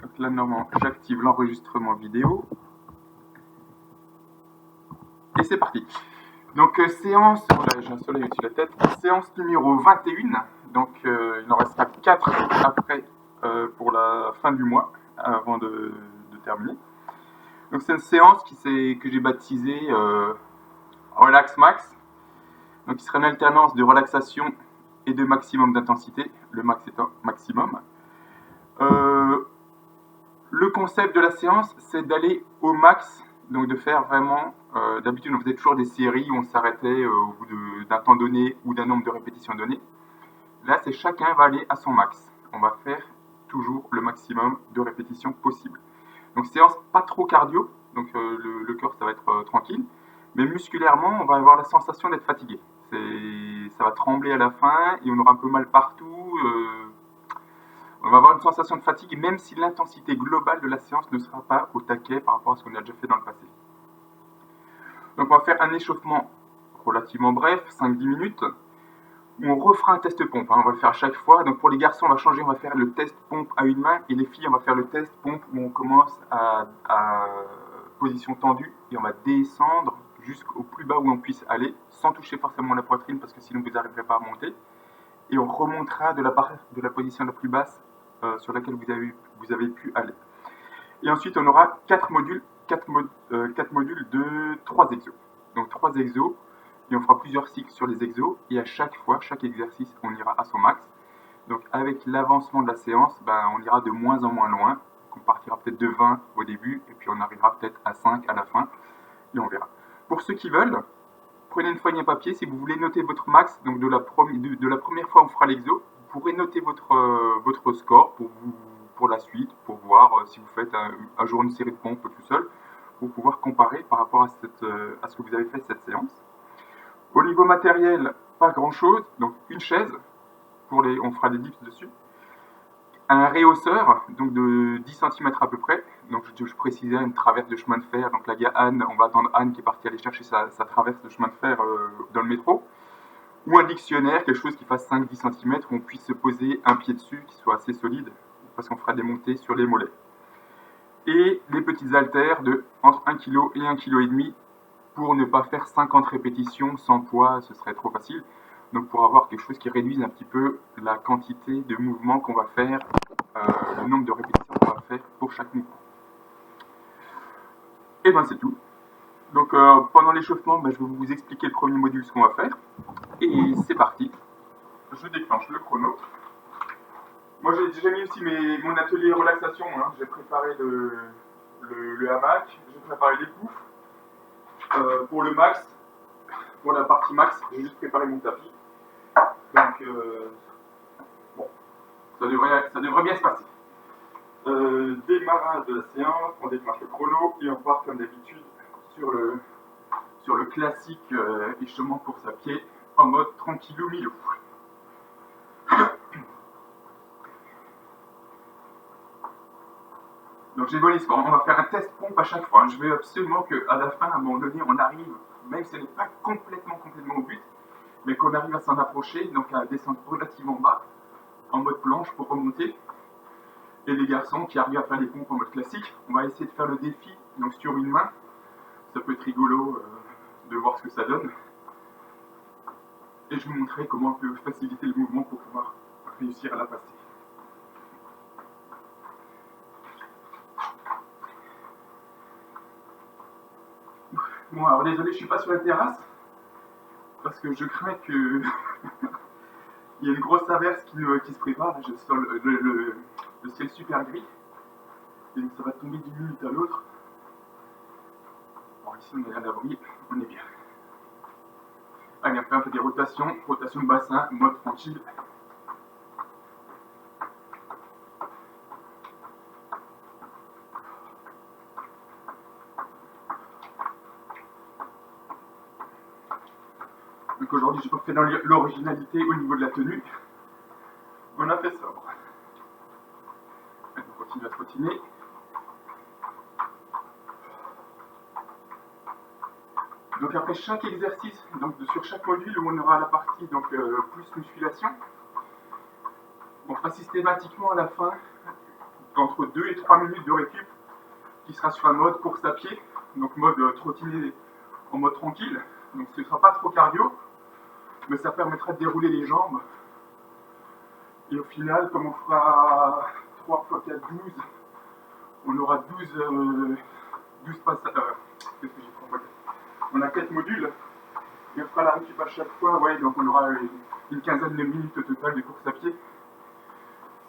Donc là, normalement, j'active l'enregistrement vidéo. Et c'est parti. Donc séance, voilà, j'ai un soleil au-dessus de la tête, séance numéro 21, donc il en restera 4 après pour la fin du mois, avant de terminer. Donc c'est une séance que j'ai baptisée Relax Max, donc qui sera une alternance de relaxation et de maximum d'intensité, le max étant maximum. Le concept de la séance, c'est d'aller au max, donc de faire vraiment, d'habitude on faisait toujours des séries où on s'arrêtait au bout d'un temps donné ou d'un nombre de répétitions donné. Là, c'est chacun va aller à son max. On va faire toujours le maximum de répétitions possible. Donc séance pas trop cardio, donc le cœur ça va être tranquille, mais musculairement on va avoir la sensation d'être fatigué. Ça va trembler à la fin et on aura un peu mal partout. On va avoir une sensation de fatigue, même si l'intensité globale de la séance ne sera pas au taquet par rapport à ce qu'on a déjà fait dans le passé. Donc on va faire un échauffement relativement bref, 5-10 minutes, où on refera un test pompe. On va le faire à chaque fois. Donc pour les garçons, on va changer, on va faire le test pompe à une main, et les filles, on va faire le test pompe où on commence à position tendue, et on va descendre jusqu'au plus bas où on puisse aller, sans toucher forcément la poitrine, parce que sinon vous n'arriverez pas à monter. Et on remontera de la position la plus basse sur laquelle vous avez pu aller. Et ensuite, on aura 4 modules de 3 exos. Donc 3 exos, et on fera plusieurs cycles sur les exos, et à chaque fois, chaque exercice, on ira à son max. Donc avec l'avancement de la séance, on ira de moins en moins loin. On partira peut-être de 20 au début, et puis on arrivera peut-être à 5 à la fin, et on verra. Pour ceux qui veulent, prenez une feuille et un papier si vous voulez noter votre max. Donc de la première fois on fera l'exo, vous pourrez noter votre score pour la suite, pour voir si vous faites un jour une série de pompes tout seul, pour pouvoir comparer par rapport à ce que vous avez fait cette séance. Au niveau matériel, pas grand chose, donc une chaise, on fera des dips dessus, un réhausseur, donc de 10 cm à peu près, donc je précisais une traverse de chemin de fer, donc là il y a Anne, on va attendre Anne qui est partie aller chercher sa traverse de chemin de fer dans le métro, ou un dictionnaire, quelque chose qui fasse 5-10 cm, où on puisse se poser un pied dessus, qui soit assez solide, parce qu'on fera des montées sur les mollets. Et les petits haltères de entre 1 kg et 1,5 kg, pour ne pas faire 50 répétitions sans poids, ce serait trop facile. Donc pour avoir quelque chose qui réduise un petit peu la quantité de mouvements qu'on va faire, le nombre de répétitions qu'on va faire pour chaque mouvement. Et ben c'est tout. Donc pendant l'échauffement, je vais vous expliquer le premier module, ce qu'on va faire. Et c'est parti. Je déclenche le chrono. Moi j'ai déjà mis aussi mon atelier relaxation. J'ai préparé le hamac, j'ai préparé les poufs. Pour le max, pour la partie max, j'ai juste préparé mon tapis. Donc bon, ça devrait bien se passer. Démarrage de la séance, on déclenche le chrono et on part comme d'habitude sur le classique échauffement course à pied en mode tranquillou milou. Donc j'ai donné on va faire un test pompe à chaque fois. Je veux absolument qu'à la fin, à un moment donné, on arrive, même si ce n'est pas complètement au but, mais qu'on arrive à s'en approcher, donc à descendre relativement bas, en mode planche pour remonter. Et les garçons qui arrivent à faire les pompes en mode classique, on va essayer de faire le défi, donc sur une main. Ça peut être rigolo de voir ce que ça donne. Et je vous montrerai comment on peut faciliter le mouvement pour pouvoir réussir à la passer. Bon, alors désolé, je suis pas sur la terrasse, parce que je crains que il y a une grosse averse qui se prépare. J'ai le ciel super gris, et ça va tomber d'une minute à l'autre. Bon, ici on est à l'abri, on est bien. Allez, après on fait des rotations de bassin, mode tranquille. Donc aujourd'hui, j'ai pas fait dans l'originalité au niveau de la tenue. On a fait sobre. On continue à trottiner. Donc après chaque exercice, donc sur chaque module où on aura la partie plus musculation, on fera systématiquement à la fin entre 2 et 3 minutes de récup qui sera sur un mode course à pied, donc mode trottiné en mode tranquille. Donc ce ne sera pas trop cardio, mais ça permettra de dérouler les jambes. Et au final, comme on fera 3 x 4, 12, on aura 12 passages. Qu'est-ce que j'ai fait? On a 4 modules, et on fera la récup à chaque fois, ouais, donc on aura une quinzaine de minutes au total de course à pied.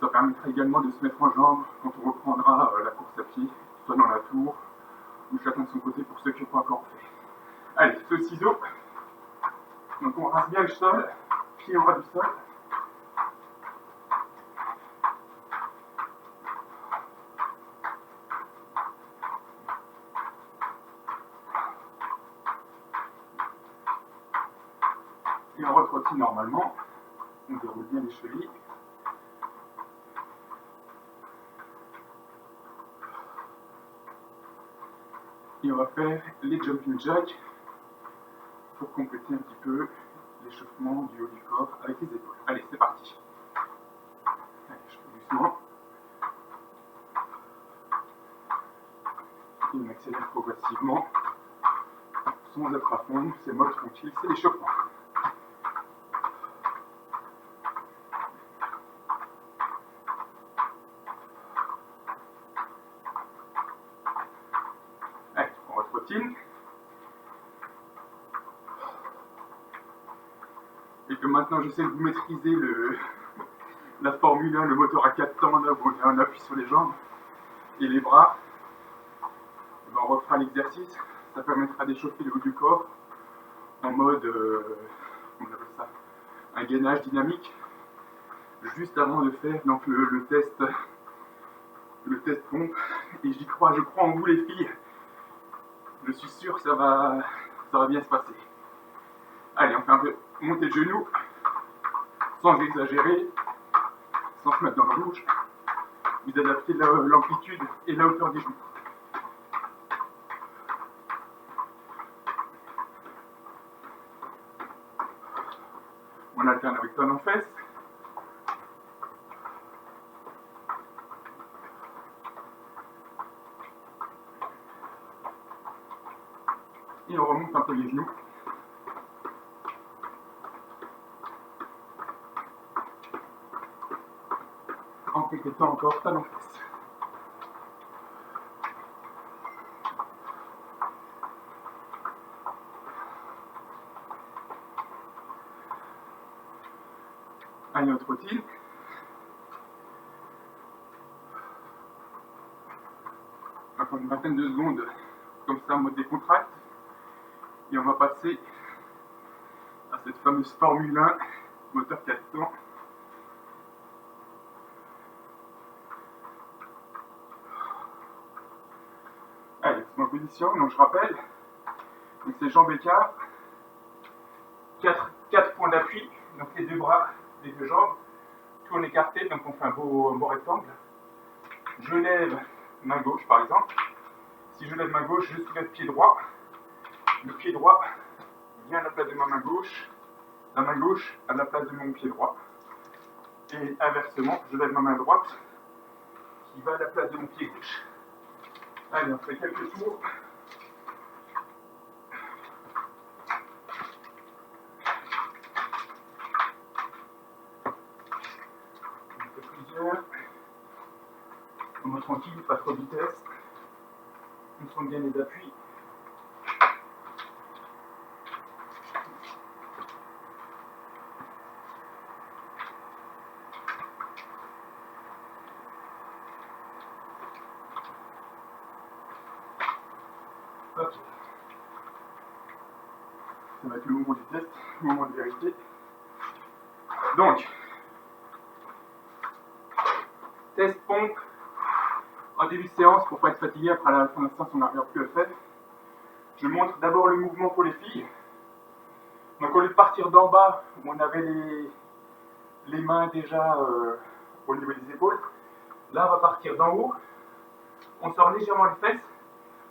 Ça permettra également de se mettre en jambes quand on reprendra la course à pied, soit dans la tour, ou chacun de son côté pour ceux qui n'ont pas encore fait. Allez, ce ciseau. Donc on rase bien le sol, pied en ras du sol. Et on retrottine normalement. On déroule bien les chevilles. Et on va faire les jumping jacks pour compléter un petit peu l'échauffement du haut du corps avec les épaules. Allez, c'est parti. Allez, je fais doucement. Et on accélère progressivement sans être à fond. C'est mode tranquille, c'est l'échauffement. Allez, on retrottine. Et que maintenant je sais que vous maîtrisez la Formule 1, le moteur à 4 temps, là où on appuie sur les jambes et les bras, ben on refera l'exercice. Ça permettra d'échauffer le haut du corps en mode, comment on appelle ça, un gainage dynamique, juste avant de faire donc le test pompe. Et je crois en vous les filles. Je suis sûr que ça va bien se passer. Allez, on fait un peu monter le genou, sans exagérer, sans se mettre dans le rouge. Vous adaptez l'amplitude et la hauteur des genoux. On alterne avec tonne en fesses. Et on remonte un peu les genoux. En complétant encore tonne en fesses. Allez, on trottine. Encore une vingtaine de secondes, comme ça, en mode décontracte. Et on va passer à cette fameuse Formule 1, moteur 4 temps. Allez, c'est en position, donc je rappelle, donc c'est jambes écart, 4 points d'appui, donc les deux bras, les deux jambes, tout en écarté, donc on fait un beau rectangle. Je lève main gauche par exemple. Si je lève main gauche, je soulève pied droit. Le pied droit vient à la place de ma main gauche, la main gauche à la place de mon pied droit. Et inversement, je lève ma main droite qui va à la place de mon pied gauche. Allez, on fait quelques tours. On fait plusieurs. On va tranquille, pas trop de vitesse. On sent bien les appuis. Ok. Ça va être le moment du test, le moment de vérité. Donc, test pompe en début de séance pour ne pas être fatigué après la fin de la séance, on n'arrive plus à le faire. Je montre d'abord le mouvement pour les filles. Donc au lieu de partir d'en bas, où on avait les mains déjà au niveau des épaules, là on va partir d'en haut, on sort légèrement les fesses,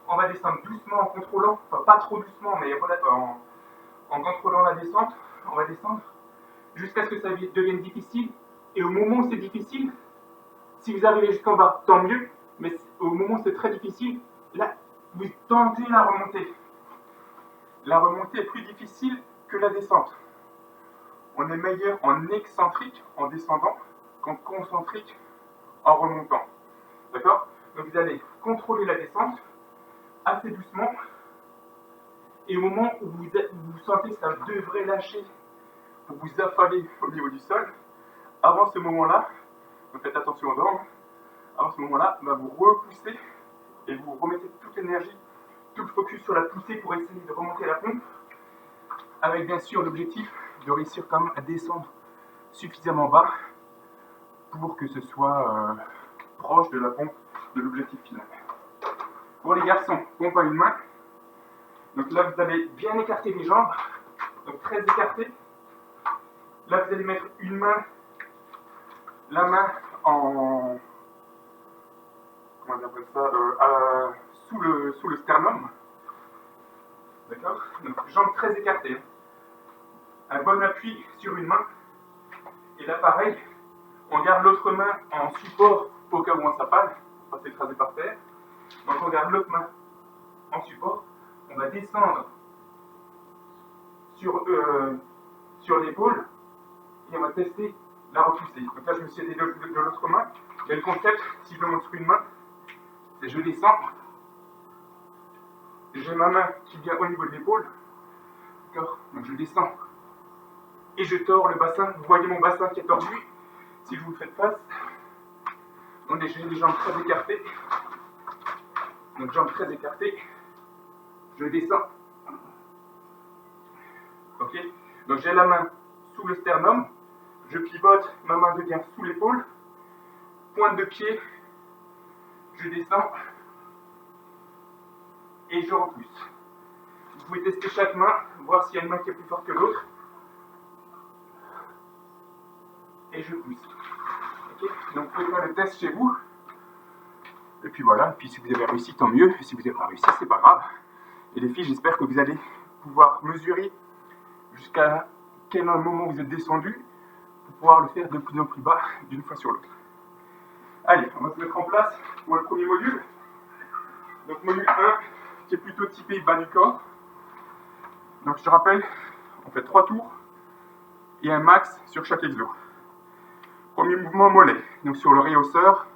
on va descendre doucement en contrôlant, enfin pas trop doucement, mais en contrôlant la descente, on va descendre jusqu'à ce que ça devienne difficile. Et au moment où c'est difficile, Si vous arrivez jusqu'en bas, tant mieux, mais au moment où c'est très difficile, là, vous tentez la remontée. La remontée est plus difficile que la descente. On est meilleur en excentrique, en descendant, qu'en concentrique, en remontant. D'accord? Donc vous allez contrôler la descente assez doucement. Et au moment où vous sentez que ça devrait lâcher pour vous affaler au niveau du sol, avant ce moment-là, faites attention aux dents, avant ce moment-là, vous repoussez et vous remettez toute l'énergie, tout le focus sur la poussée pour essayer de remonter la pompe, avec bien sûr l'objectif de réussir quand même à descendre suffisamment bas pour que ce soit proche de la pompe de l'objectif final. Pour les garçons, pompe à une main. Donc là, vous allez bien écarter les jambes, donc très écartées. Là, vous allez mettre une main, la main en, comment on appelle ça, sous le sternum. D'accord? Donc jambes très écartées. Un bon appui sur une main. Et là, pareil, on garde l'autre main en support au cas où on s'appale, on va s'écraser par terre. Donc on garde l'autre main en support. On va descendre sur l'épaule et on va tester la repousser. Donc là, je me suis aidé de l'autre main. Mais le concept, si je le montre sur une main, c'est je descends. J'ai ma main qui vient au niveau de l'épaule. D'accord? Donc je descends. Et je tords le bassin. Vous voyez mon bassin qui est tordu. Si je vous le fais de face. Donc j'ai les jambes très écartées. Donc jambes très écartées. Je descends. Ok? Donc j'ai la main sous le sternum. Je pivote, ma main devient sous l'épaule. Pointe de pied. Je descends. Et je repousse. Vous pouvez tester chaque main, voir s'il y a une main qui est plus forte que l'autre. Et je pousse. Okay? Donc vous pouvez faire le test chez vous. Et puis voilà, et puis si vous avez réussi, tant mieux. Et si vous n'avez pas réussi, c'est pas grave. Et les filles, j'espère que vous allez pouvoir mesurer jusqu'à quel moment vous êtes descendu pour pouvoir le faire de plus en plus bas d'une fois sur l'autre. Allez, on va se mettre en place pour le premier module. Donc module 1, qui est plutôt typé bas du corps. Donc je te rappelle, on fait 3 tours et un max sur chaque exo. Premier mouvement mollet, donc sur le réhausseur,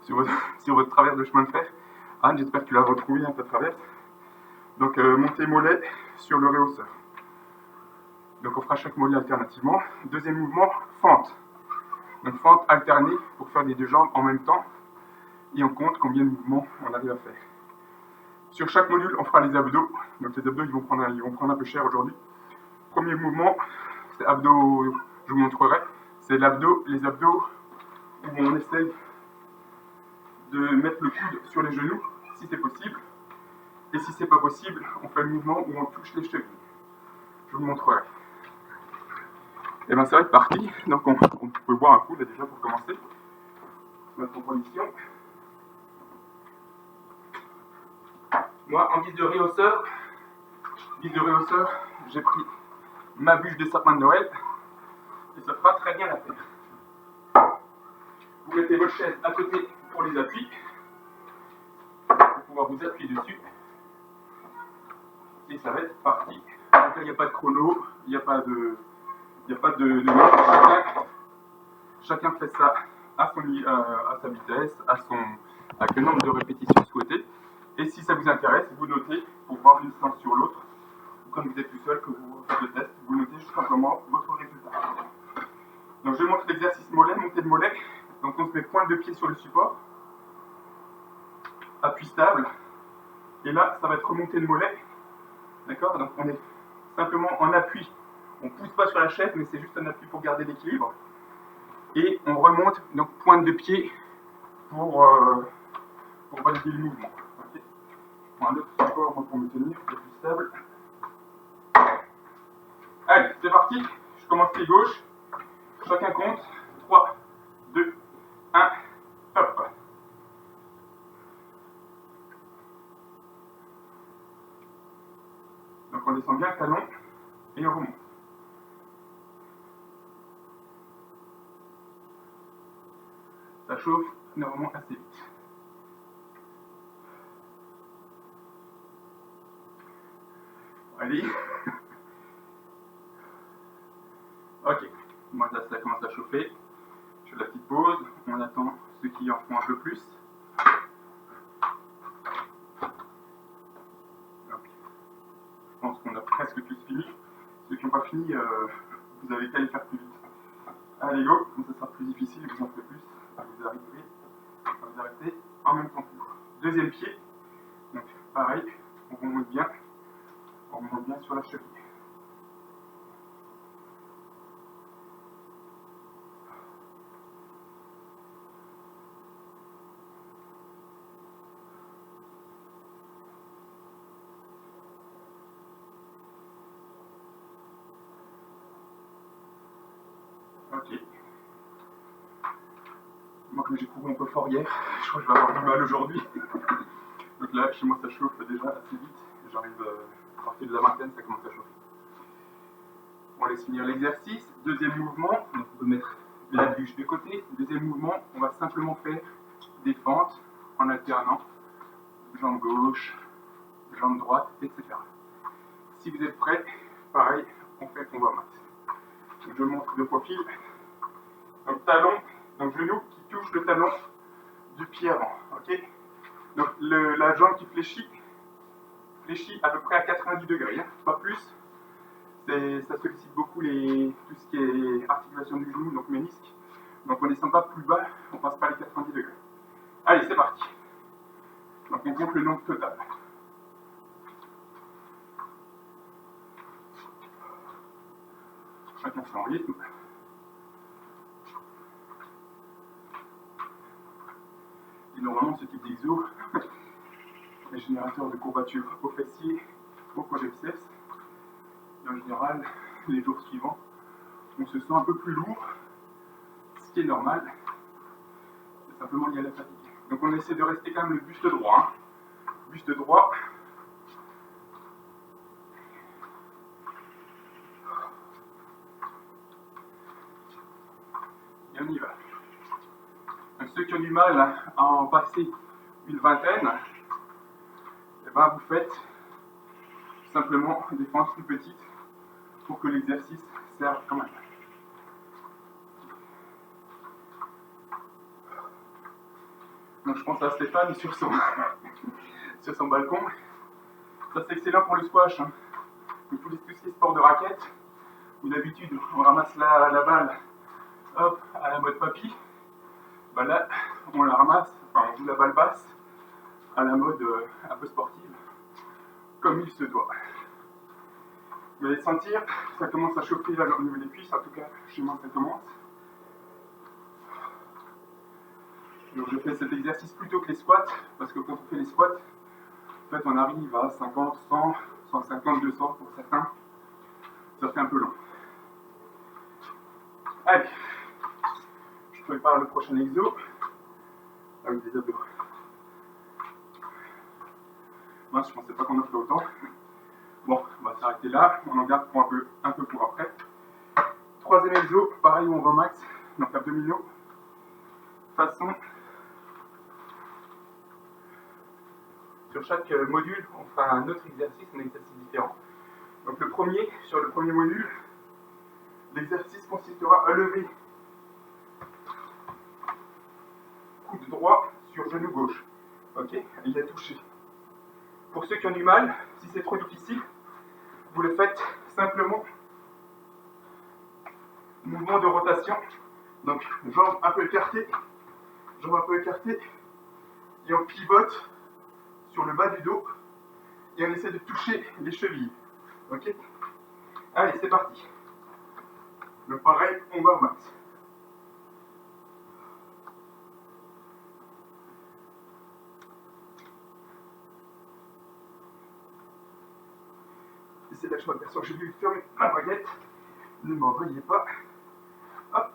sur votre traverse de chemin de fer. Anne, j'espère que tu l'as retrouvé, ta traverse. Donc montée mollet sur le réhausseur. Donc on fera chaque mollet alternativement. Deuxième mouvement, fente. Donc fente alternée pour faire les deux jambes en même temps. Et on compte combien de mouvements on arrive à faire. Sur chaque module, on fera les abdos. Donc les abdos, ils vont prendre un peu cher aujourd'hui. Premier mouvement, c'est abdos, je vous montrerai. C'est les abdos où on essaye de mettre le coude sur les genoux, si c'est possible. Et si c'est pas possible, on fait le mouvement où on touche les chevilles. Je vous montrerai. Et bien ça va être parti. Donc on peut boire un coup là déjà pour commencer. Se mettre en position. Moi, en guise de réhausseur, j'ai pris ma bûche de sapin de Noël. Et ça fera très bien l'affaire. Vous mettez votre chaise à côté pour les appuis. Pour pouvoir vous appuyer dessus. Et ça va être parti. Donc là, il n'y a pas de chrono, il n'y a pas de chacun fait ça à sa vitesse, avec le nombre de répétitions souhaitées. Et si ça vous intéresse, vous notez pour voir une séance sur l'autre. Quand vous êtes tout seul, que vous faites le test, vous notez tout simplement votre résultat. Donc je montre l'exercice mollet, montée de mollet. Donc on se met pointe de pied sur le support, appui stable. Et là, ça va être remontée de mollet. D'accord? Donc on est simplement en appui. On ne pousse pas sur la chaise, mais c'est juste un appui pour garder l'équilibre. Et on remonte, donc pointe de pied pour valider le mouvement. Okay. Je prends un autre support pour me tenir, c'est plus stable. Allez, c'est parti. Je commence pied gauche. Chacun compte. 3, 2, 1, hop. Donc on descend bien le talon et on remonte. ça chauffe normalement assez vite. Allez. Ok, moi ça commence à chauffer. Je fais la petite pause, on attend ceux qui en font un peu plus. Ok. Je pense qu'on a presque tous fini. Ceux qui n'ont pas fini, vous avez qu'à les faire plus vite. Allez go, donc ça sera plus difficile, vous en ferez plus. Vous arriverez à vous arrêter en même temps que vous. Deuxième pied, donc pareil, on remonte bien sur la cheville. Ok. Moi, comme j'ai couru un peu fort hier, je crois que je vais avoir du mal aujourd'hui. Donc là, chez moi, ça chauffe déjà assez vite. J'arrive à partir de la vingtaine, ça commence à chauffer. On laisse finir l'exercice. Deuxième mouvement, donc on peut mettre la bûche de côté. Deuxième mouvement, on va simplement faire des fentes en alternant jambe gauche, jambe droite, etc. Si vous êtes prêts, pareil, on fait combat max. Donc je montre de profil. Donc talon, donc genou qui touche le talon du pied avant. Ok. Donc la jambe qui fléchit à peu près à 90 degrés, hein, pas plus. Ça sollicite beaucoup tout ce qui est articulation du genou, donc ménisque. Donc on ne descend pas plus bas, on passe pas les 90 degrés. Allez, c'est parti. Donc on compte le nombre total. Chacun son rythme. Et normalement, ce type d'exo est générateur de courbatures au fessier, au quadriceps. Et en général, les jours suivants, on se sent un peu plus lourd, ce qui est normal. C'est simplement lié à la fatigue. Donc on essaie de rester quand même le buste droit. Hein. Buste droit. Et on y va. Donc ceux qui ont du mal à en passer une vingtaine, eh ben vous faites simplement des fentes plus petites pour que l'exercice serve quand même. Donc je pense à Stéphane sur son balcon. Ça c'est excellent pour le squash. Hein. Donc, tout ce qui est sport de raquette, où d'habitude on ramasse la balle hop, à la mode papy. Bah là, on la ramasse, enfin on joue la balle basse à la mode un peu sportive, comme il se doit. Vous allez sentir, ça commence à chauffer là, au niveau des cuisses, en tout cas chez moi ça commence. Donc je fais cet exercice plutôt que les squats, parce que quand on fait les squats, en fait on arrive à 50, 100, 150, 200 pour certains. Ça fait un peu long. Allez, je prépare le prochain exo avec des abdos. Moi je pensais pas qu'on en ferait autant. Bon, on va s'arrêter là, on en garde pour un peu pour après. Troisième exo, pareil où on va max, donc abdominaux. Façon. Sur chaque module, on fera un autre exercice, un exercice différent. Donc sur le premier module, l'exercice consistera à lever coude droit sur genou gauche. Ok, il a touché. Pour ceux qui ont du mal, si c'est trop difficile, vous le faites simplement mouvement de rotation. Donc jambes un peu écartées, et on pivote sur le bas du dos et on essaie de toucher les chevilles. Ok. Allez, c'est parti. Donc pareil, on va au max. Et c'est là que je m'aperçois que j'ai dû fermer ma baguette. Ne m'en veuillez pas. Hop.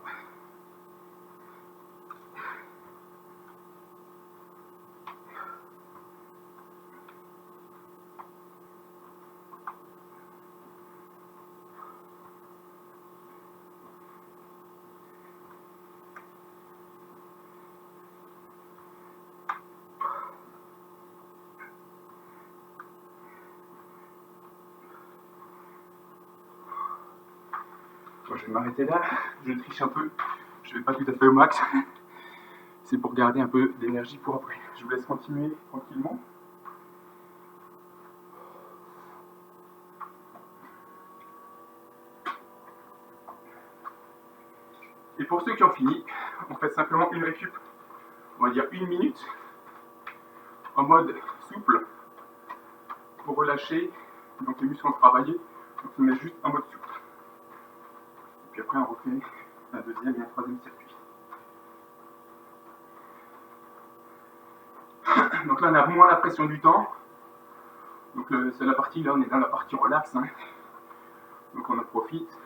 Bon, je vais m'arrêter là, je triche un peu, je vais pas tout à fait au max. C'est pour garder un peu d'énergie pour après. Je vous laisse continuer tranquillement. Et pour ceux qui ont fini, on fait simplement une récup, on va dire 1 minute, en mode souple, pour relâcher, donc les muscles sont travaillés, donc on met juste en mode souple. Et puis après on refait un deuxième et un troisième circuit. Donc là on a moins la pression du temps, donc c'est la partie, là on est dans la partie relax, hein. Donc on en profite.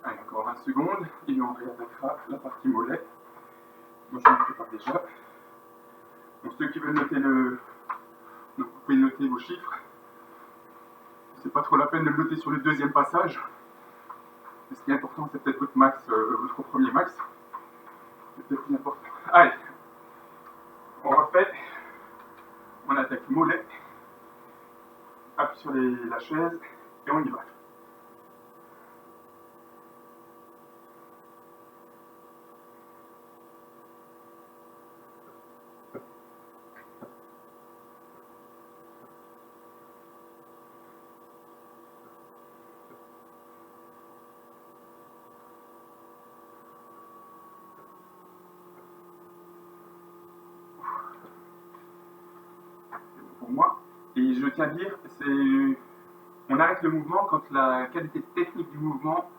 Allez, encore 20 secondes, et on réattaquera la partie mollet. Moi je me prépare déjà. Donc ceux qui veulent noter donc, vous pouvez noter vos chiffres. C'est pas trop la peine de le noter sur le deuxième passage. Mais ce qui est important, c'est peut-être votre max, votre premier max. C'est peut-être plus important. Allez, on refait. On attaque mollet. Appuie sur la chaise et on y va. Pour moi. Et je tiens à dire, on arrête le mouvement quand la qualité technique du mouvement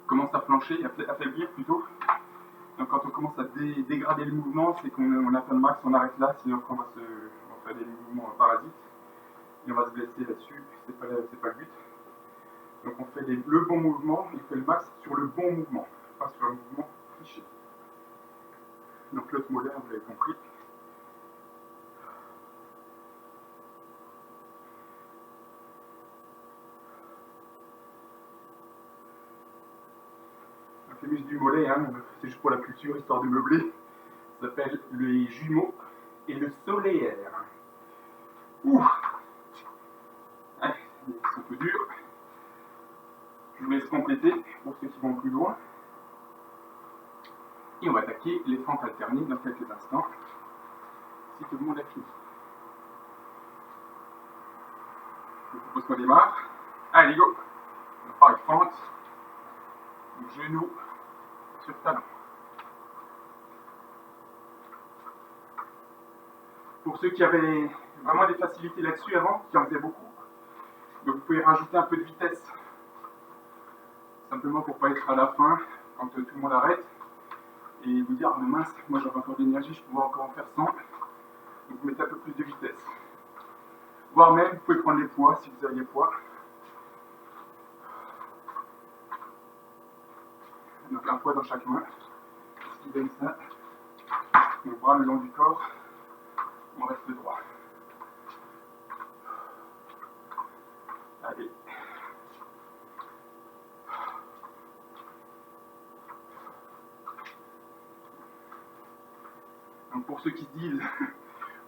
commence à flancher, à faiblir plutôt. Donc quand on commence à dégrader le mouvement, c'est qu'on atteint le max, on arrête là, sinon on va faire des mouvements parasites et on va se blesser là-dessus, c'est pas le but. Donc on fait le bon mouvement, on fait le max sur le bon mouvement, pas sur un mouvement triché. Donc l'autre mollet, vous l'avez compris. Les muscles du mollet, hein, c'est juste pour la culture, histoire de meubler. Ça s'appelle les jumeaux et le solaire. Ouh, ouais, ils sont un peu durs. Je vous laisse compléter pour ceux qui vont plus loin. Et on va attaquer les fentes alternées dans quelques instants, si tout le monde a fini. Je vous propose qu'on démarre. Allez, go. On part avec fente, genou sur talon. Pour ceux qui avaient vraiment des facilités là-dessus avant, qui en faisaient beaucoup, donc vous pouvez rajouter un peu de vitesse, simplement pour ne pas être à la fin, quand tout le monde arrête, et vous dire, mais mince, moi j'avais encore de l'énergie, je pouvais encore en faire 100, donc vous mettez un peu plus de vitesse. Voire même, vous pouvez prendre les poids, si vous avez les poids. Donc un poids dans chaque main, ce qui donne ça, mon bras le long du corps, on reste droit. Allez. Donc pour ceux qui se disent,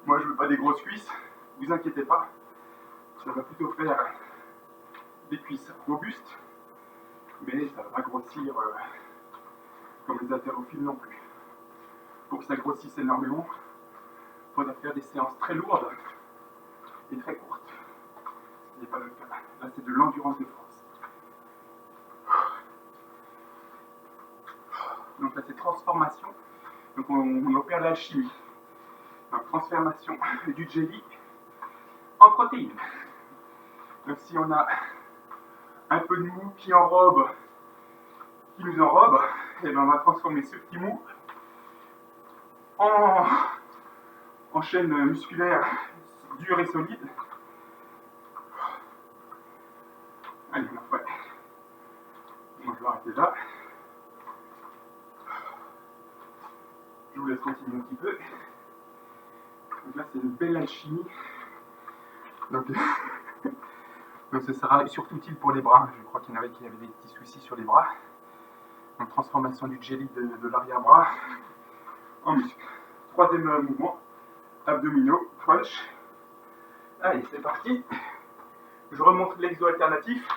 moi je veux pas des grosses cuisses, vous inquiétez pas, ça va plutôt faire des cuisses robustes, mais ça va pas grossir comme les haltérophiles non plus. Pour que ça grossisse énormément, il faudra faire des séances très lourdes et très courtes. Ce qui n'est pas le cas. Là c'est de l'endurance de force. Donc là c'est transformation. Donc on opère l'alchimie. Donc transformation du jelly en protéines. Donc si on a un peu de mou qui nous enrobe, et bien on va transformer ce petit mou en chaîne musculaire dure et solide. Allez, on fait. Moi je vais arrêter là. Je vous laisse continuer un petit peu. Donc là c'est une belle alchimie. Donc ce sera surtout utile pour les bras. Je crois qu'il y en avait qui avaient des petits soucis sur les bras. Donc transformation du jelly de l'arrière-bras. en muscle. Troisième mouvement, abdominaux, crunch. Allez, c'est parti. Je remonte l'exo alternatif.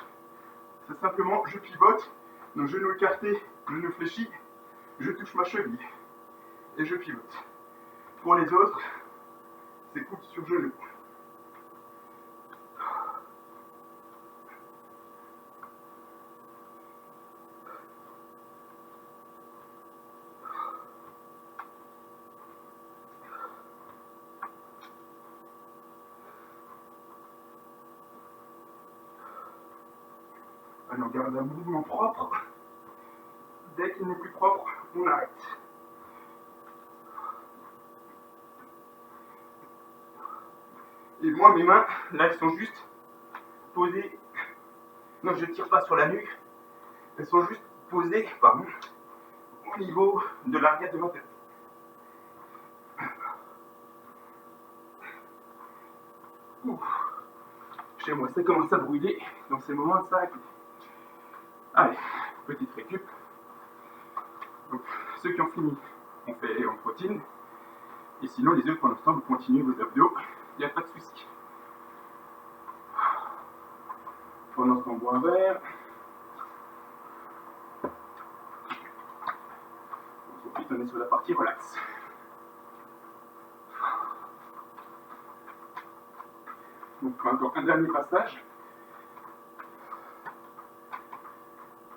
C'est simplement, je pivote, nos genoux écartés, genou fléchi, je touche ma cheville et je pivote. Pour les autres, c'est coude sur genou. Allez, on garde un mouvement propre. Dès qu'il n'est plus propre, on arrête. Et moi, mes mains, là, elles sont juste posées. Non, je ne tire pas sur la nuque. Elles sont juste posées, pardon, au niveau de l'arrière de ma tête. Chez moi, ça commence à brûler, donc c'est le moment de s'arrêter. Allez, petite récup. Donc, ceux qui ont fini, on fait en protéines. Et sinon, les autres, pour l'instant, vous continuez vos abdos. Il n'y a pas de souci. Pendant ce temps, on boit un verre. Ensuite, on est sur la partie relax. Donc, encore un dernier passage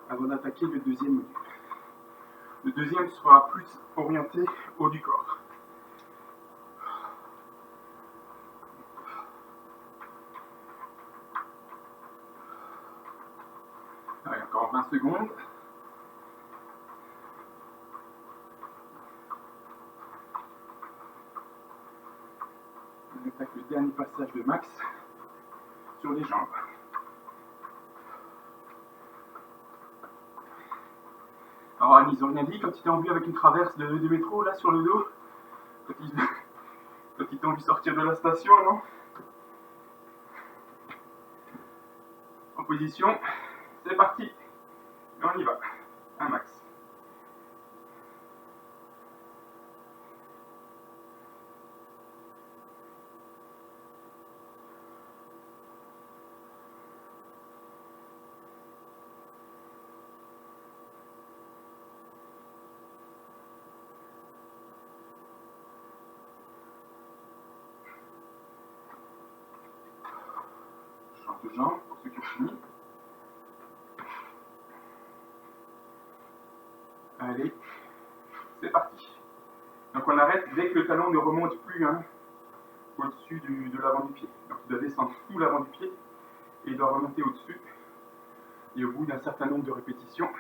avant d'attaquer le deuxième module. Le deuxième sera plus orienté haut du corps. Allez, encore 20 secondes. On attaque le dernier passage de max sur les jambes. Alors, ils ont rien dit quand ils t'ont vu avec une traverse de métro là sur le dos, quand ils t'ont vu sortir de la station, non? En position, c'est parti, et on y va, un max. De jambes pour ceux qui ont fini. Allez, c'est parti. Donc on arrête dès que le talon ne remonte plus au-dessus de l'avant du pied. Donc il doit descendre sous l'avant du pied et il doit remonter au-dessus. Et au bout d'un certain nombre de répétitions,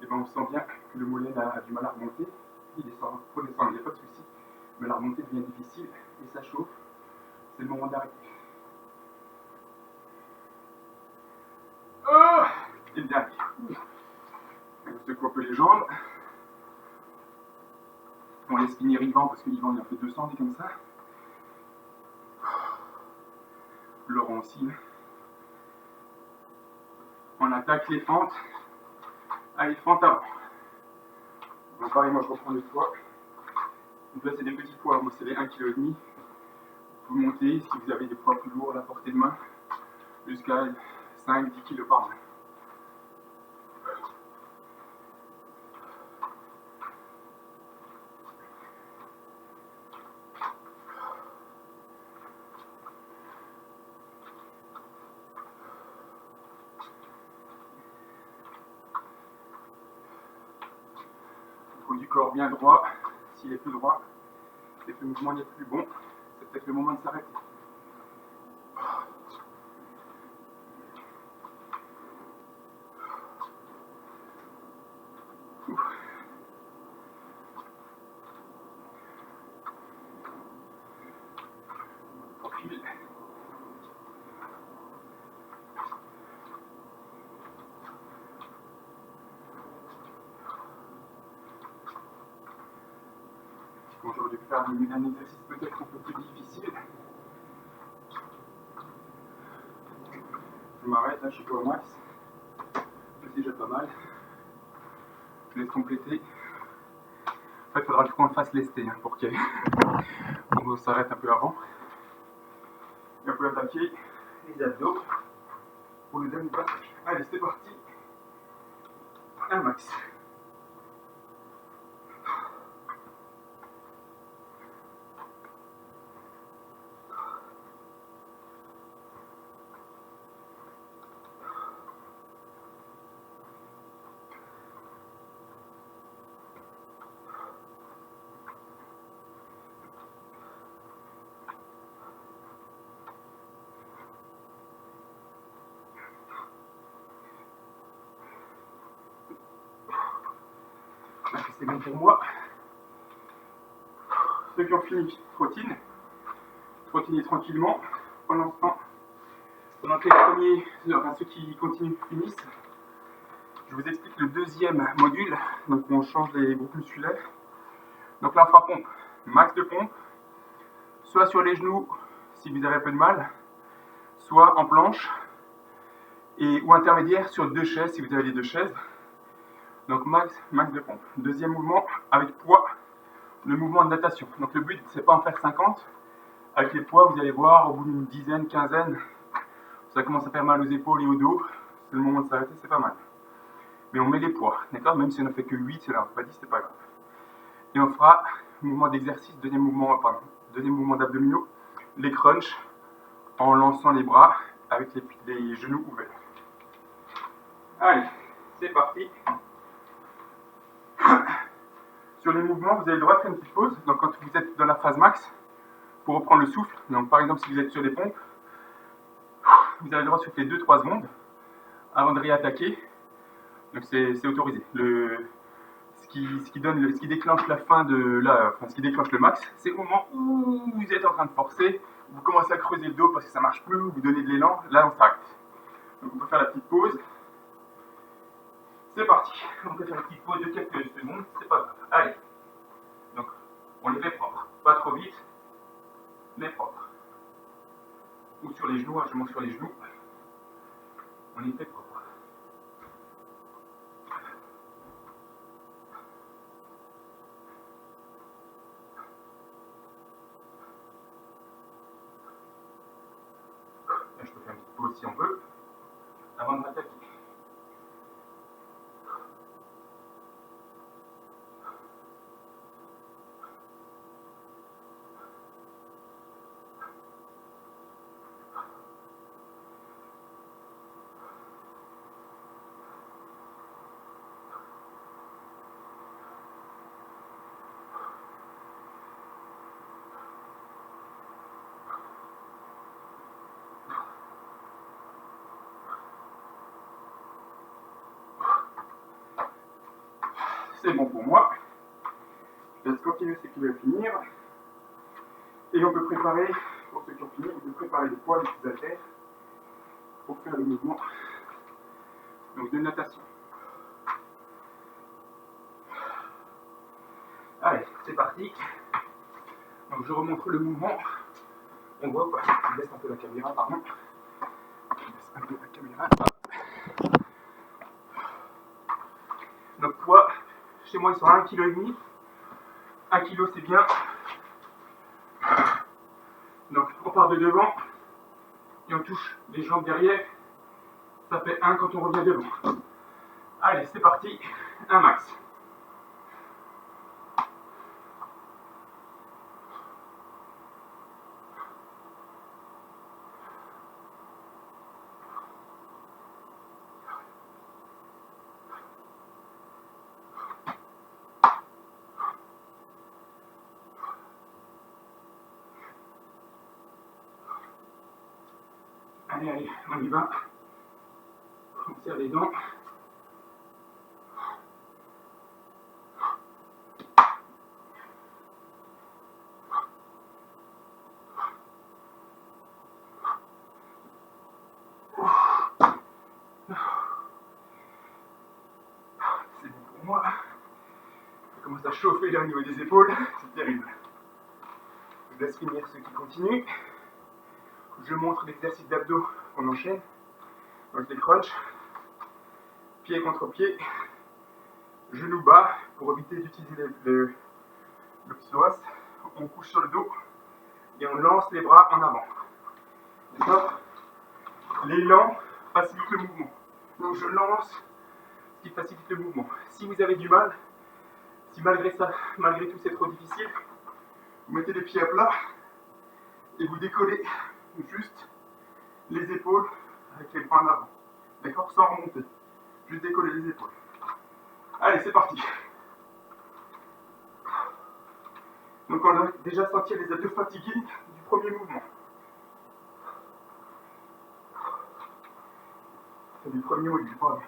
et ben on sent bien que le mollet a du mal à remonter. Il descend, il faut descendre, il n'y a pas de souci. Mais la remontée devient difficile et ça chauffe. C'est le moment d'arrêter. Oh, et le dernier. On secoue un peu les jambes. On laisse finir Yvan parce que Yvan il a fait 200 dit comme ça. Laurent aussi. On attaque les fentes. Allez, fente avant. Donc pareil, moi je reprends le poids. Donc là c'est des petits poids, moi c'est les 1,5 kg. Vous montez, si vous avez des poids plus lourds à la portée de main, jusqu'à 5-10 kg par main. Il faut du corps bien droit. S'il est plus droit, c'est que le mouvement n'est plus bon. C'est peut-être le moment de s'arrêter. Profil. Bon, j'aurais dû faire un exercice peut-être un peu plus difficile. Je m'arrête, là je suis pas au max. C'est déjà pas mal. Je laisse compléter. fait, il faudra qu'on le fasse lester hein, pour qu'on s'arrête un peu avant. Et on peut attaquer les abdos pour le dernier passage. Allez, c'est parti. Un max. C'est bon pour moi. Ceux qui ont fini, trottinez tranquillement. Pendant ce temps, pendant que les premiers, enfin ceux qui continuent finissent, je vous explique le deuxième module. Donc on change les groupes musculaires. Donc là on fera pompe, max de pompe, soit sur les genoux si vous avez un peu de mal, soit en planche, ou intermédiaire sur 2 chaises si vous avez les 2 chaises. Donc max de pompe. Deuxième mouvement avec poids, le mouvement de natation. Donc le but c'est pas en faire 50. Avec les poids vous allez voir au bout d'une dizaine, quinzaine, ça commence à faire mal aux épaules et au dos. C'est le moment de s'arrêter, c'est pas mal. Mais on met les poids, d'accord? Même si on n'a fait que 8, c'est là, pas 10, c'est pas grave. Et on fera mouvement d'exercice, deuxième mouvement d'abdominaux, les crunchs, en lançant les bras avec les genoux ouverts. Allez, c'est parti. Sur les mouvements, vous avez le droit de faire une petite pause. Donc quand vous êtes dans la phase max, pour reprendre le souffle, donc par exemple si vous êtes sur les pompes, vous avez le droit de souffler 2-3 secondes avant de réattaquer. Donc c'est autorisé. Ce qui déclenche la fin de ce qui déclenche le max, c'est au moment où vous êtes en train de forcer, vous commencez à creuser le dos parce que ça marche plus, vous donnez de l'élan, là on s'arrête. Donc on peut faire la petite pause. C'est parti. On peut faire une petite pause de quelques secondes, c'est pas grave. Allez. Donc on les fait propres, pas trop vite, mais propres. Ou sur les genoux, je monte sur les genoux. On les fait propres. Je peux faire une petite pause si on veut, avant de m'attaquer. C'est bon pour moi. Je laisse continuer ceux qui veulent finir. Et on peut préparer, pour ceux qui ont fini, on peut préparer les poids, les petits haltères pour faire le mouvement donc de natation. Allez, c'est parti. Donc je remontre le mouvement. On voit pas. Je laisse un peu la caméra, pardon. Je laisse un peu la caméra. Donc poids, chez moi ils sont à 1,5 kg. 1 kg c'est bien. Donc on part de devant et on touche les jambes derrière. Ça fait 1 quand on revient devant. Allez, c'est parti. Un max. Allez, on y va. On serre les dents. C'est bon pour moi. Ça commence à chauffer là au niveau des épaules. C'est terrible. Je laisse finir ceux qui continuent. Je montre l'exercice d'abdos qu'on enchaîne. Donc les crunchs, pied contre pied, genoux bas pour éviter d'utiliser le psoas, on couche sur le dos et on lance les bras en avant. D'accord? L'élan facilite le mouvement. Donc je lance, ce qui facilite le mouvement. Si vous avez du mal, si malgré ça, malgré tout c'est trop difficile, vous mettez les pieds à plat et vous décollez juste les épaules avec les bras en avant. D'accord? Sans remonter. Juste décoller les épaules. Allez, c'est parti. Donc on a déjà senti les abdos fatigués du premier mouvement. C'est du premier module, pardon.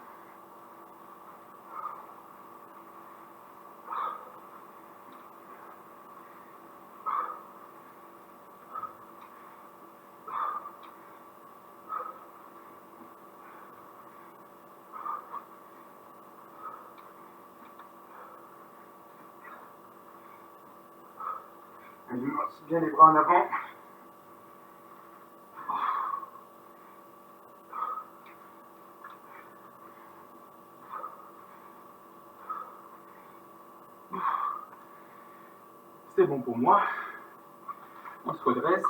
Je lance bien les bras en avant. C'est bon pour moi. On se redresse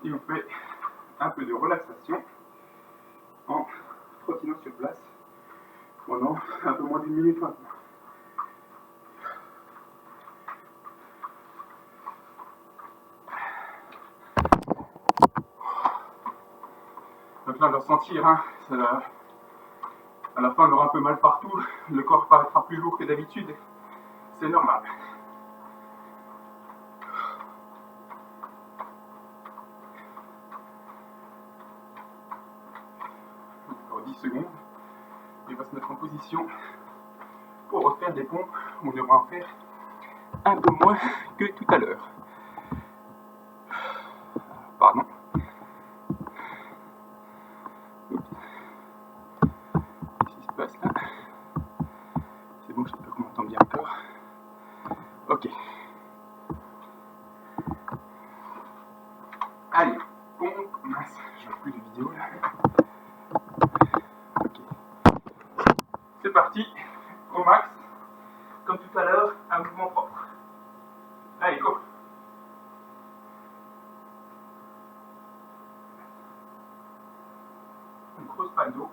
et on fait un peu de relaxation en trottinant sur place pendant un peu moins d'une minute maintenant. Donc là, on va sentir, hein, à la fin, on aura un peu mal partout, le corps paraîtra plus lourd que d'habitude, c'est normal. Encore 10 secondes, il va se mettre en position pour refaire des pompes. On devra en faire un peu moins que tout à l'heure. Pardon. Qu'est-ce qui se passe là? C'est bon, j'espère qu'on m'entend bien encore. Ok. Allez, pompe. Mince, je vois plus de vidéo là. Ok. C'est parti, au max. Comme tout à l'heure, un mouvement propre. Allez, go. On ne creuse pas le dos.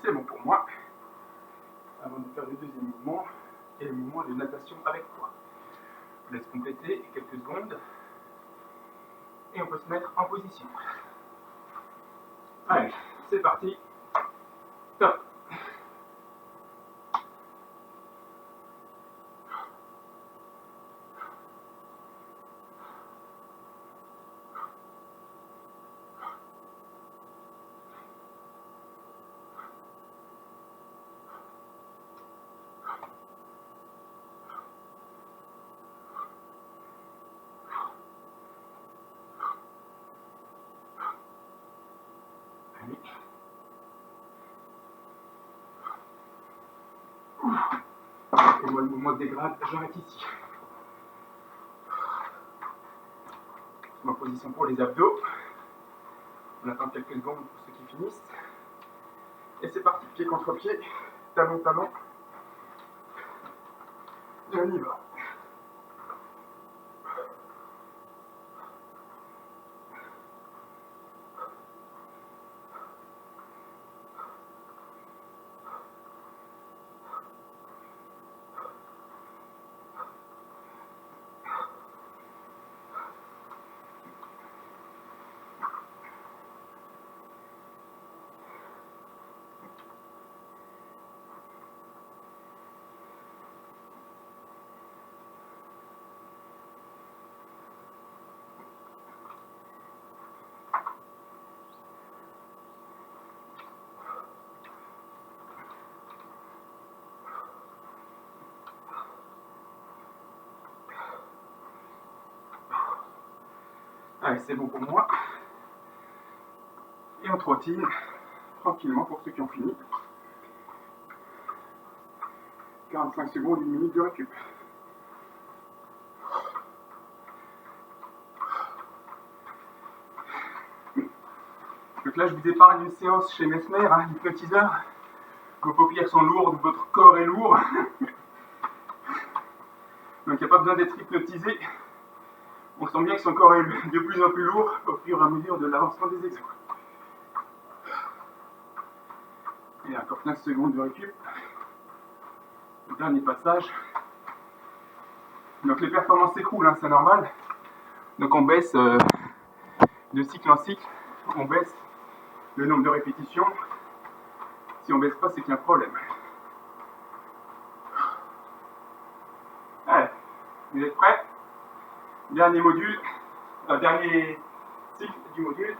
C'est bon pour moi. Avant de faire le deuxième mouvement, et le mouvement de natation avec poids. Je vous laisse compléter quelques secondes. Et on peut se mettre en position. Allez, c'est parti. Top. Allez. Et moi, le mouvement de dégrade, j'arrête ici. Ma position pour les abdos. On attend quelques secondes pour ceux qui finissent. Et c'est parti, pied contre pied, talon, talon. Et on y va. Allez, c'est bon pour moi. Et on trottine tranquillement pour ceux qui ont fini. 45 secondes, 1 minute de récup. Donc là, je vous épargne une séance chez Mesmer, hein, hypnotiseur. Vos paupières sont lourdes, votre corps est lourd. Donc il n'y a pas besoin d'être hypnotisé. On sent bien que son corps est de plus en plus lourd au fur et à mesure de l'avancement des exos. Et encore 15 secondes de récup. Le dernier passage. Donc les performances s'écroulent, hein, c'est normal. Donc on baisse de cycle en cycle, on baisse le nombre de répétitions. Si on baisse pas, c'est qu'il y a un problème. Allez, vous êtes prêts? Dernier module, dernier cycle du module.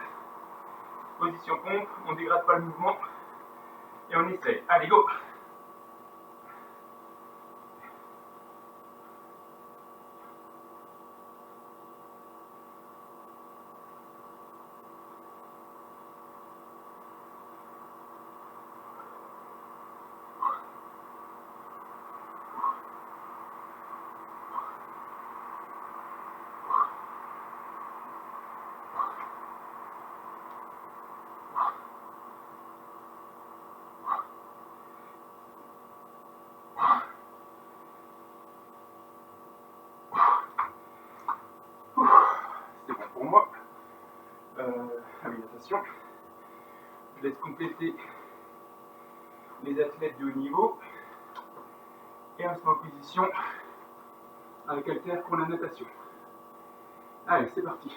Position pompe, on ne dégrade pas le mouvement. Et on essaye. Allez, go! C'est bon pour moi. Habilitation. Je laisse compléter les athlètes de haut niveau. Et on se met en position avec haltère pour la natation. Allez, c'est parti.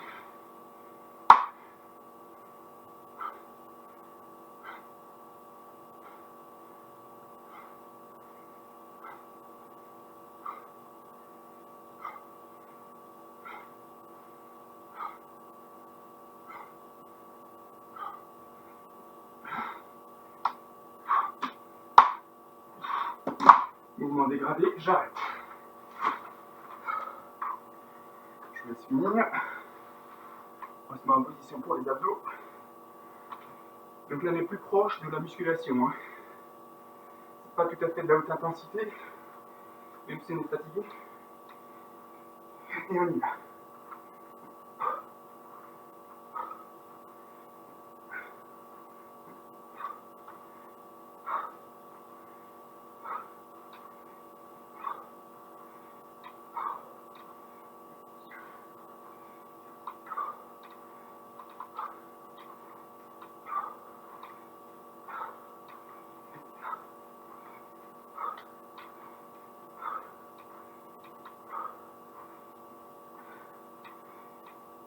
Mouvement dégradé, j'arrête. Je laisse finir. On se met en position pour les abdos. Donc là, on est plus proche de la musculation. Hein. C'est pas tout à fait de la haute intensité, même si on est fatigué. Et on y va.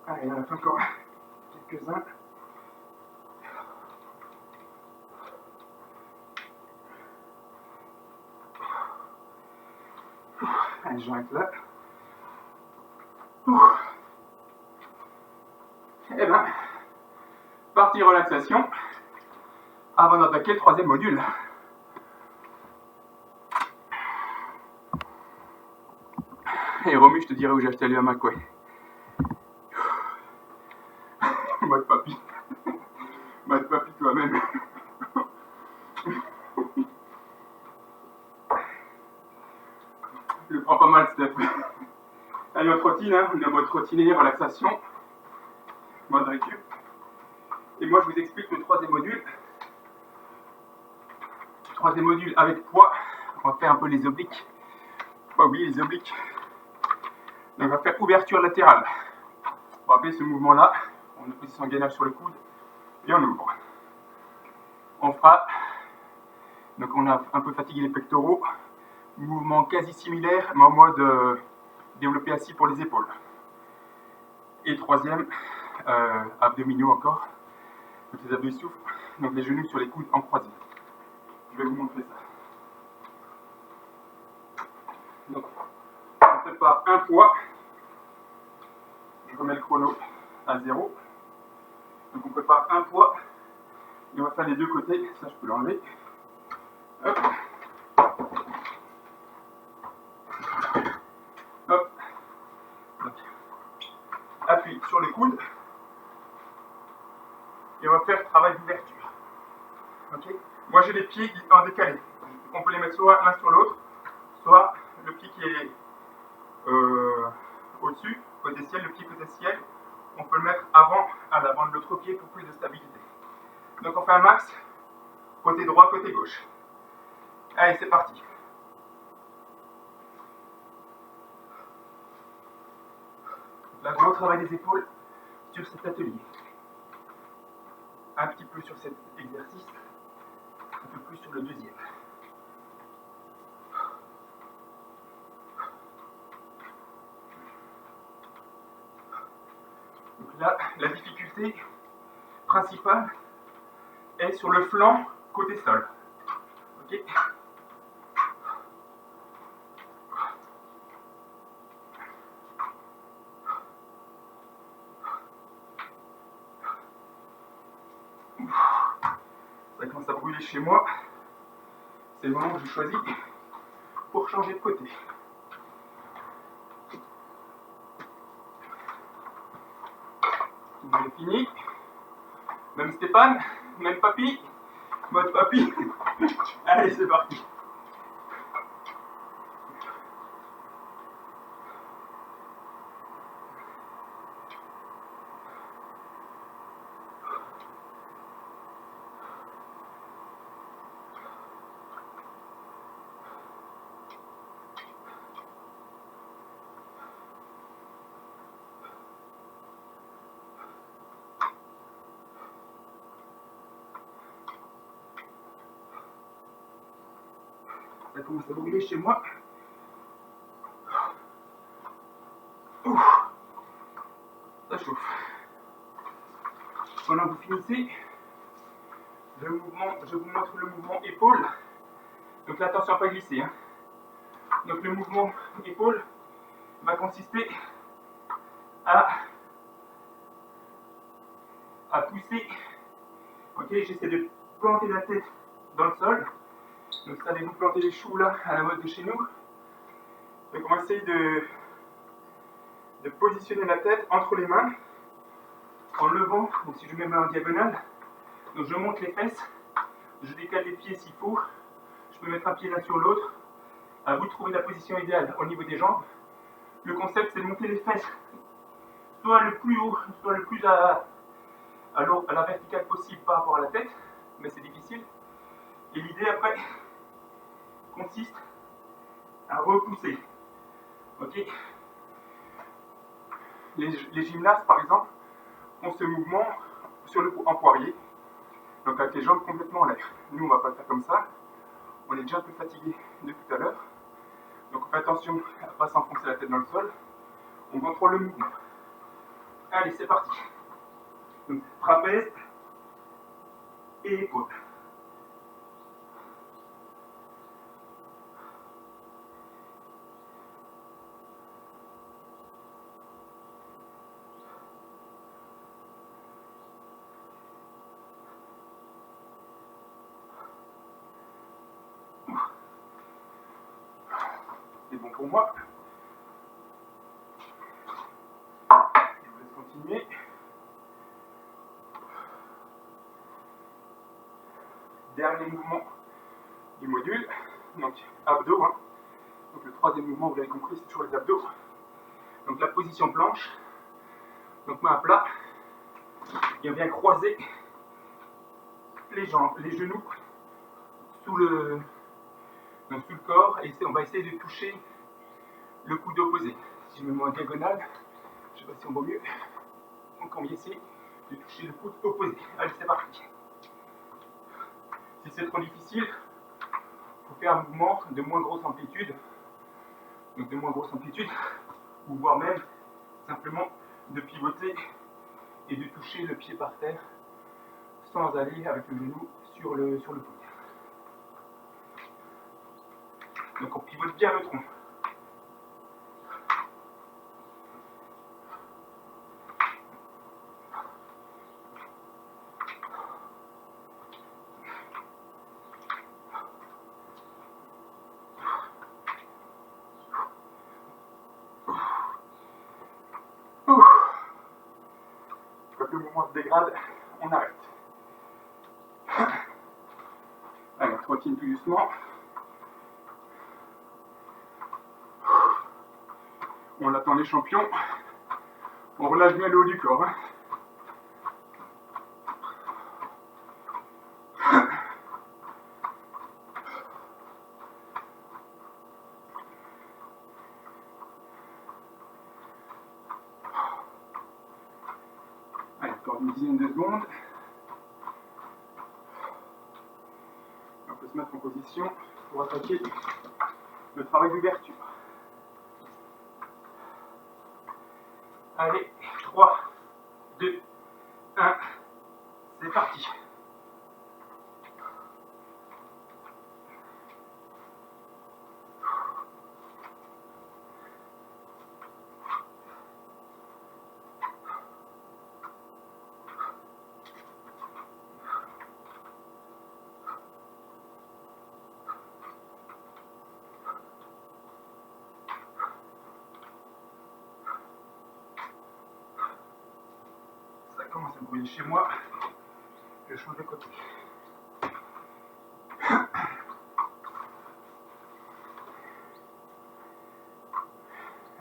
Allez, il en reste encore quelques-uns. Allez, j'arrête là. Et ben, partie relaxation avant d'attaquer le troisième module. Et Romu, je te dirai où j'ai acheté le hamac, ouais. Mode papy. Mode papy toi-même. Je le prends pas mal, Steph. Allez, on trottine, hein. On est en mode trottiné, relaxation. Mode récup. Et moi, je vous explique le troisième module. Troisième module avec poids. On va faire un peu les obliques. Pas oublier les obliques. Donc, on va faire ouverture latérale. On va appeler ce mouvement-là. On a position gainage sur le coude. Et on ouvre. On fera. Donc, on a un peu fatigué les pectoraux. Mouvement quasi similaire, mais en mode développé assis pour les épaules. Et troisième, abdominaux encore. Donc les abdos soufflent. Donc les genoux sur les coudes en croisé. Je vais vous montrer ça. Donc, on prépare un poids. Je remets le chrono à 0. Donc on prépare un poids. Et on va faire les deux côtés. Ça, je peux l'enlever. Hop. Hop. Donc, appui sur les coudes. Okay, moi j'ai les pieds en décalé. On peut les mettre soit l'un sur l'autre, soit le pied qui est au-dessus, côté ciel, le pied côté ciel, on peut le mettre avant, à l'avant de l'autre pied pour plus de stabilité. Donc on fait un max, côté droit, côté gauche. Allez, c'est parti. Là, gros travail des épaules sur cet atelier. Un petit peu sur cet exercice, un peu plus sur le deuxième. Donc là, la difficulté principale est sur le flanc côté sol. Ok. Ça commence à brûler chez moi. C'est le moment que je choisis pour changer de côté. On est fini. Même Stéphane, même papy, mode papy. Allez, c'est parti. Ça commence à brûler chez moi. Ouf, ça chauffe. Pendant que vous finissez, je vous montre le mouvement épaule. Donc là, attention à ne pas glisser. Hein. Donc le mouvement épaule va consister à pousser. Ok, j'essaie de planter la tête dans le sol. Donc ça, vous planter les choux là à la mode de chez nous. Donc on va essayer de positionner la tête entre les mains en levant. Donc si je mets mes mains en diagonale, donc je monte les fesses, je décale les pieds s'il faut. Je peux mettre un pied l'un sur l'autre. À vous de trouver la position idéale au niveau des jambes. Le concept, c'est de monter les fesses soit le plus haut, soit le plus à la verticale possible par rapport à la tête, mais c'est difficile. Et l'idée après consiste à repousser. Ok. Les gymnastes, par exemple, font ce mouvement en poirier, donc avec les jambes complètement en l'air. Nous, on ne va pas le faire comme ça. On est déjà un peu fatigué de tout à l'heure. Donc on fait attention à ne pas s'enfoncer la tête dans le sol. On contrôle le mouvement. Allez, c'est parti. Donc, trapèze et épaules. C'est bon pour moi. Je vous laisse continuer. Dernier mouvement du module, donc abdos. Hein. Donc le troisième mouvement, vous l'avez compris, c'est toujours les abdos. Donc la position planche, donc main à plat, et on vient croiser les jambes, les genoux sous le corps, et on va essayer de toucher le coude opposé. Si je me mets en diagonale, je ne sais pas si on voit mieux, donc on va essayer de toucher le coude opposé. Allez, c'est parti. Si c'est trop difficile, il faut faire un mouvement de moins grosse amplitude, donc de moins grosse amplitude, ou voire même simplement de pivoter et de toucher le pied par terre sans aller avec le genou sur le coude. Donc on pivote bien le tronc. Quand le mouvement se dégrade, on arrête. trottine tout doucement. On attend les champions. On relâche bien le haut du corps. Hein. Allez, encore une dizaine de secondes. On peut se mettre en position pour attaquer le travail d'ouverture. Allez, 3, 2, 1, c'est parti. Ça commence à brouiller chez moi. Je change de côté.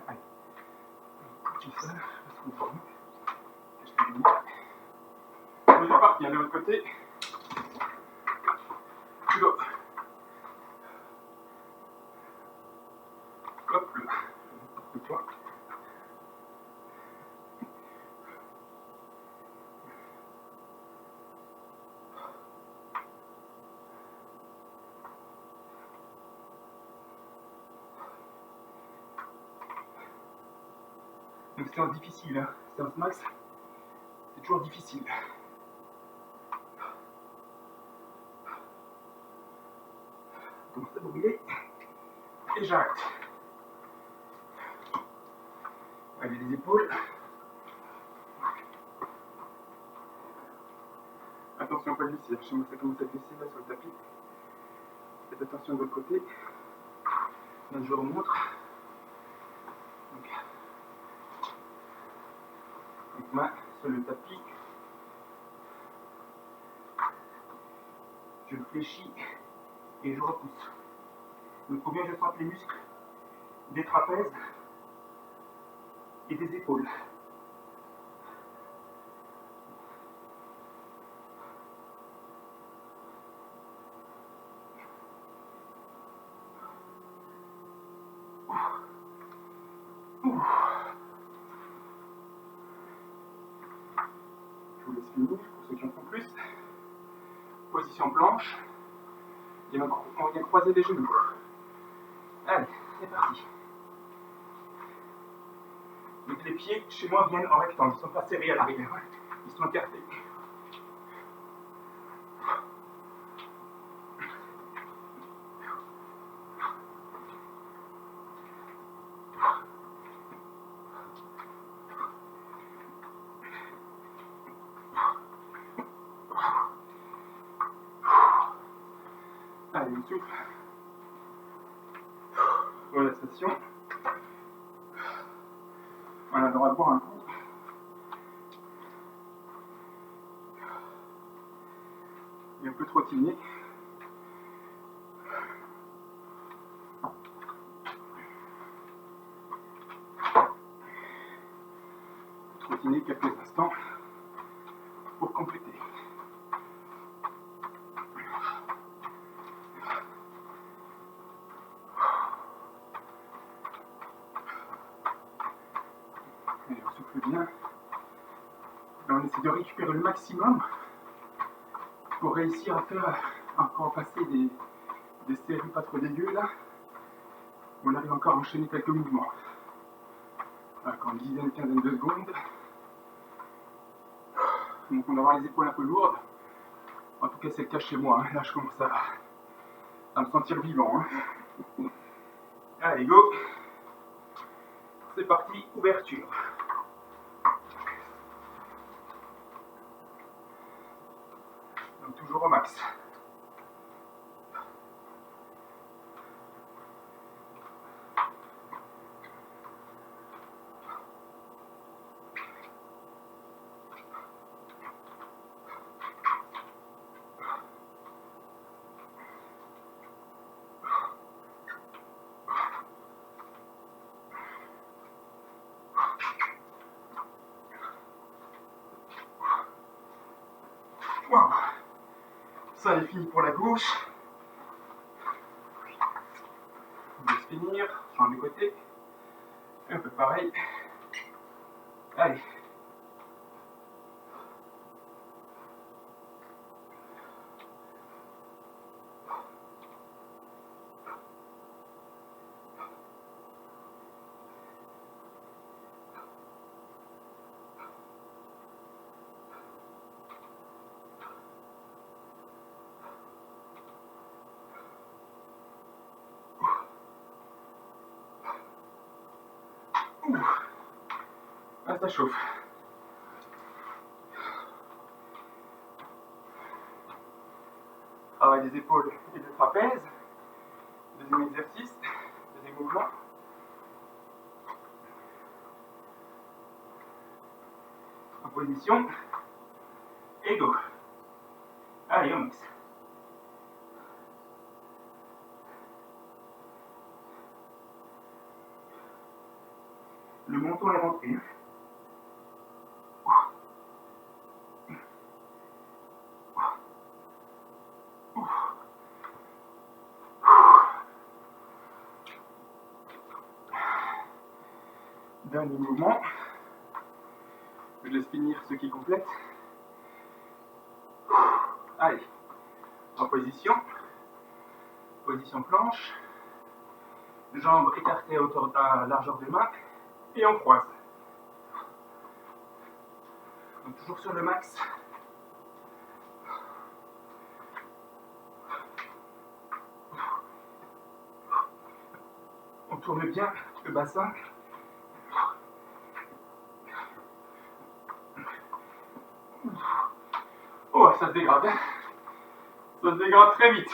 Allez, petit ça, parce qu'on prend. On est parti, de l'autre côté. Go. Hop là. N'importe quoi. Donc séance difficile, hein. Séance max, c'est toujours difficile. On commence à brûler et j'arrête. Allez, les épaules. Attention, pas glisser. Chez moi, ça commence à glisser là sur le tapis. Faites attention de l'autre côté. Là, je vous remontre. Donc, main sur le tapis. Je fléchis et je repousse. Donc, il faut bien que je sente les muscles des trapèzes et des épaules. Je vous laisse finir pour ceux qui en font plus. Position planche. Et maintenant, on vient croiser les genoux. Allez, c'est parti. Donc les pieds, chez moi, viennent en rectangle. Ils ne sont pas serrés à l'arrière. Ils sont écartés. Allez, on souffle. Relaxation. On a le droit de boire un coup. Et on peut trottiner. Trottiner quelques instants pour compléter. Allez, on souffle bien. Là, on essaie de récupérer le maximum pour réussir à faire encore passer des séries pas trop dégueu là. On arrive encore à enchaîner quelques mouvements. Encore une dizaine, quinzaine de secondes. Donc on va avoir les épaules un peu lourdes. En tout cas c'est le cas chez moi. Hein. Là je commence à me sentir vivant. Hein. Allez go. C'est parti, ouverture. Donc toujours au max. Ça est fini pour la gauche. On laisse finir, change de côté. Et un peu pareil. Allez. Ah, ça chauffe. Travail des épaules et du trapèze. Deuxième exercice, deuxième mouvement. En position. Et go. Allez, on mixe. Le menton est rentré. Dernier mouvement. Je laisse finir ceux qui complètent. Allez. En position. Position planche. Jambes écartées à largeur de main. Et on croise. Donc toujours sur le max. On tourne bien le bassin. Oh, ça se dégrade. Ça se dégrade très vite.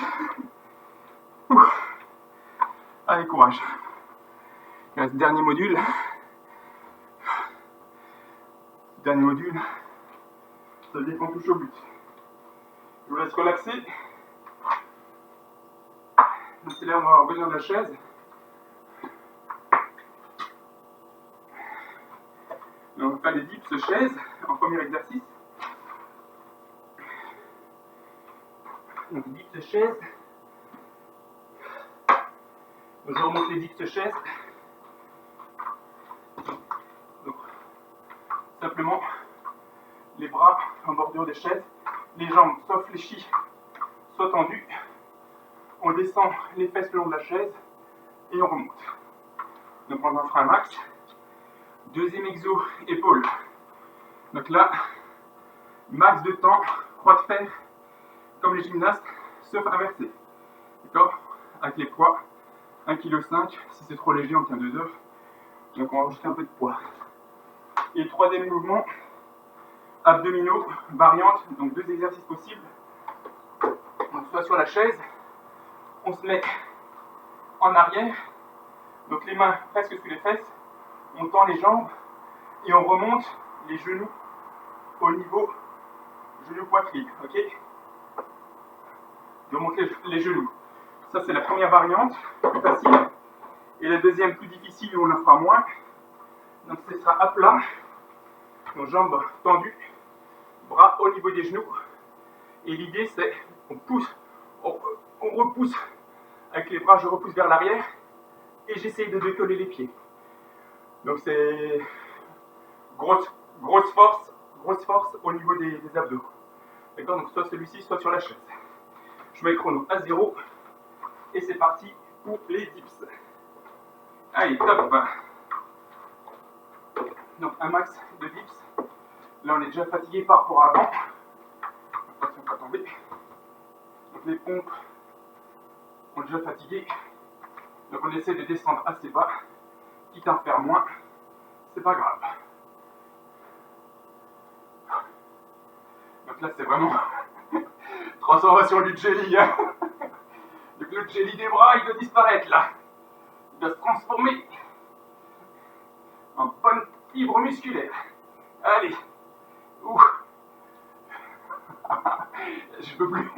Allez, courage. Il reste dernier module. Dernier module. Ça veut dire qu'on touche au but. Je vous laisse relaxer. Donc c'est là où on va avoir besoin de la chaise. Donc on va faire les dips chaise en premier exercice. Donc dips chaise. Donc, je remonte les dips chaise. Donc simplement les bras en bordure des chaises, les jambes soit fléchies, soit tendues. On descend les fesses le long de la chaise et on remonte. Donc on en fera un max. Deuxième exo, épaules. Donc là, max de temps, croix de fer, comme les gymnastes, sauf inversé. D'accord? Avec les poids, 1,5 kg. Si c'est trop léger, on tient 2 heures. Donc on va rajouter un peu de poids. Et troisième mouvement, abdominaux, variante. Donc 2 exercices possibles. Donc soit sur la chaise, on se met en arrière. Donc les mains presque sous les fesses. On tend les jambes et on remonte les genoux au niveau genou-poitrine, ok? Je remonte les genoux. Ça, c'est la première variante, plus facile. Et la deuxième, plus difficile, où on en fera moins. Donc, ce sera à plat. Donc, jambes tendues, bras au niveau des genoux. Et l'idée, c'est qu'on pousse, on repousse avec les bras, je repousse vers l'arrière. Et j'essaye de décoller les pieds. Donc, c'est grosse force au niveau des abdos. D'accord? Donc, soit celui-ci, soit sur la chaise. Je mets le chrono à 0 et c'est parti pour les dips. Allez, top. Donc un max de dips. Là on est déjà fatigué par rapport à avant. Attention pas tomber. Donc les pompes ont déjà fatigué. Donc on essaie de descendre assez bas. Quitte à en faire moins, c'est pas grave. Donc là c'est vraiment transformation du jelly. Hein. Donc le jelly des bras, il doit disparaître là. Il doit se transformer en bonne fibre musculaire. Allez. Ouh. Je peux plus.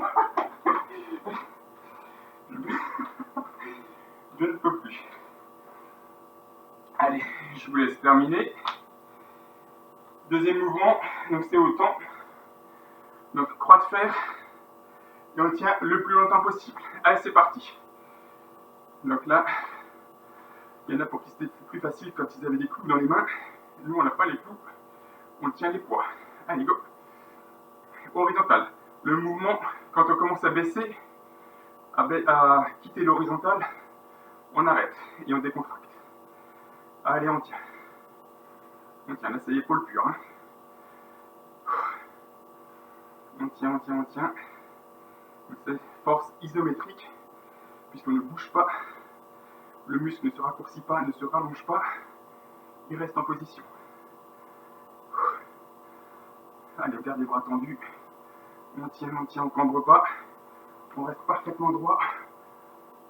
Je ne peux plus. Allez, je vous laisse terminer. Deuxième mouvement, donc c'est autant. Donc croix de fer, Et on tient le plus longtemps possible. Allez, c'est parti. Donc là, il y en a pour qui c'était plus facile quand ils avaient des clous dans les mains. Nous, on n'a pas les clous. On tient les poids. Allez, go. Horizontal. Le mouvement, quand on commence à baisser, à quitter l'horizontale, on arrête et on décontracte. Allez, on tient. On tient. Là, c'est épaule pure. Hein. On tient, on tient, on tient. C'est force isométrique, puisqu'on ne bouge pas. Le muscle ne se raccourcit pas, ne se rallonge pas. Il reste en position. Allez, on garde les bras tendus. On tient, on ne cambre pas. On reste parfaitement droit.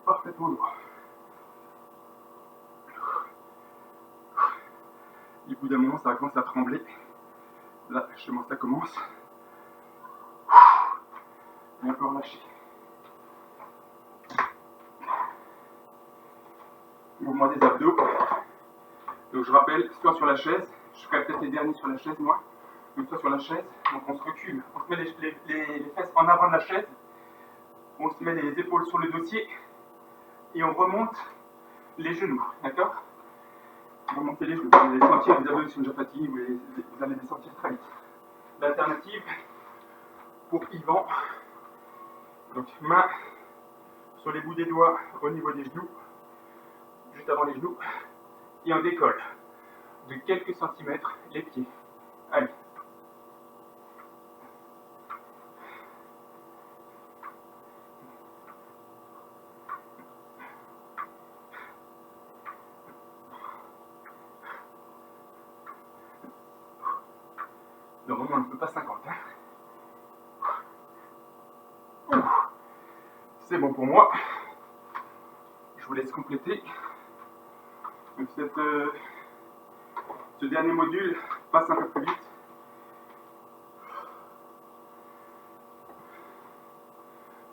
Parfaitement droit. Et au bout d'un moment, ça va commencer à trembler. Là, justement, ça commence. Et encore lâcher. Mouvement des abdos. Donc je rappelle, soit sur la chaise, je ferai peut-être les derniers sur la chaise moi, donc soit sur la chaise, donc on se recule, on se met les fesses en avant de la chaise, on se met les épaules sur le dossier et on remonte les genoux, d'accord? Remontez les genoux, vous allez les sentir, les abdos qui sont déjà fatigués, vous allez les sentir très vite. L'alternative pour Yvan, donc main sur les bouts des doigts au niveau des genoux, juste avant les genoux, et on décolle de quelques centimètres les pieds. Allez. Normalement, on ne peut pas 50. Hein. C'est bon pour moi. Je vous laisse compléter. Donc ce dernier module passe un peu plus vite.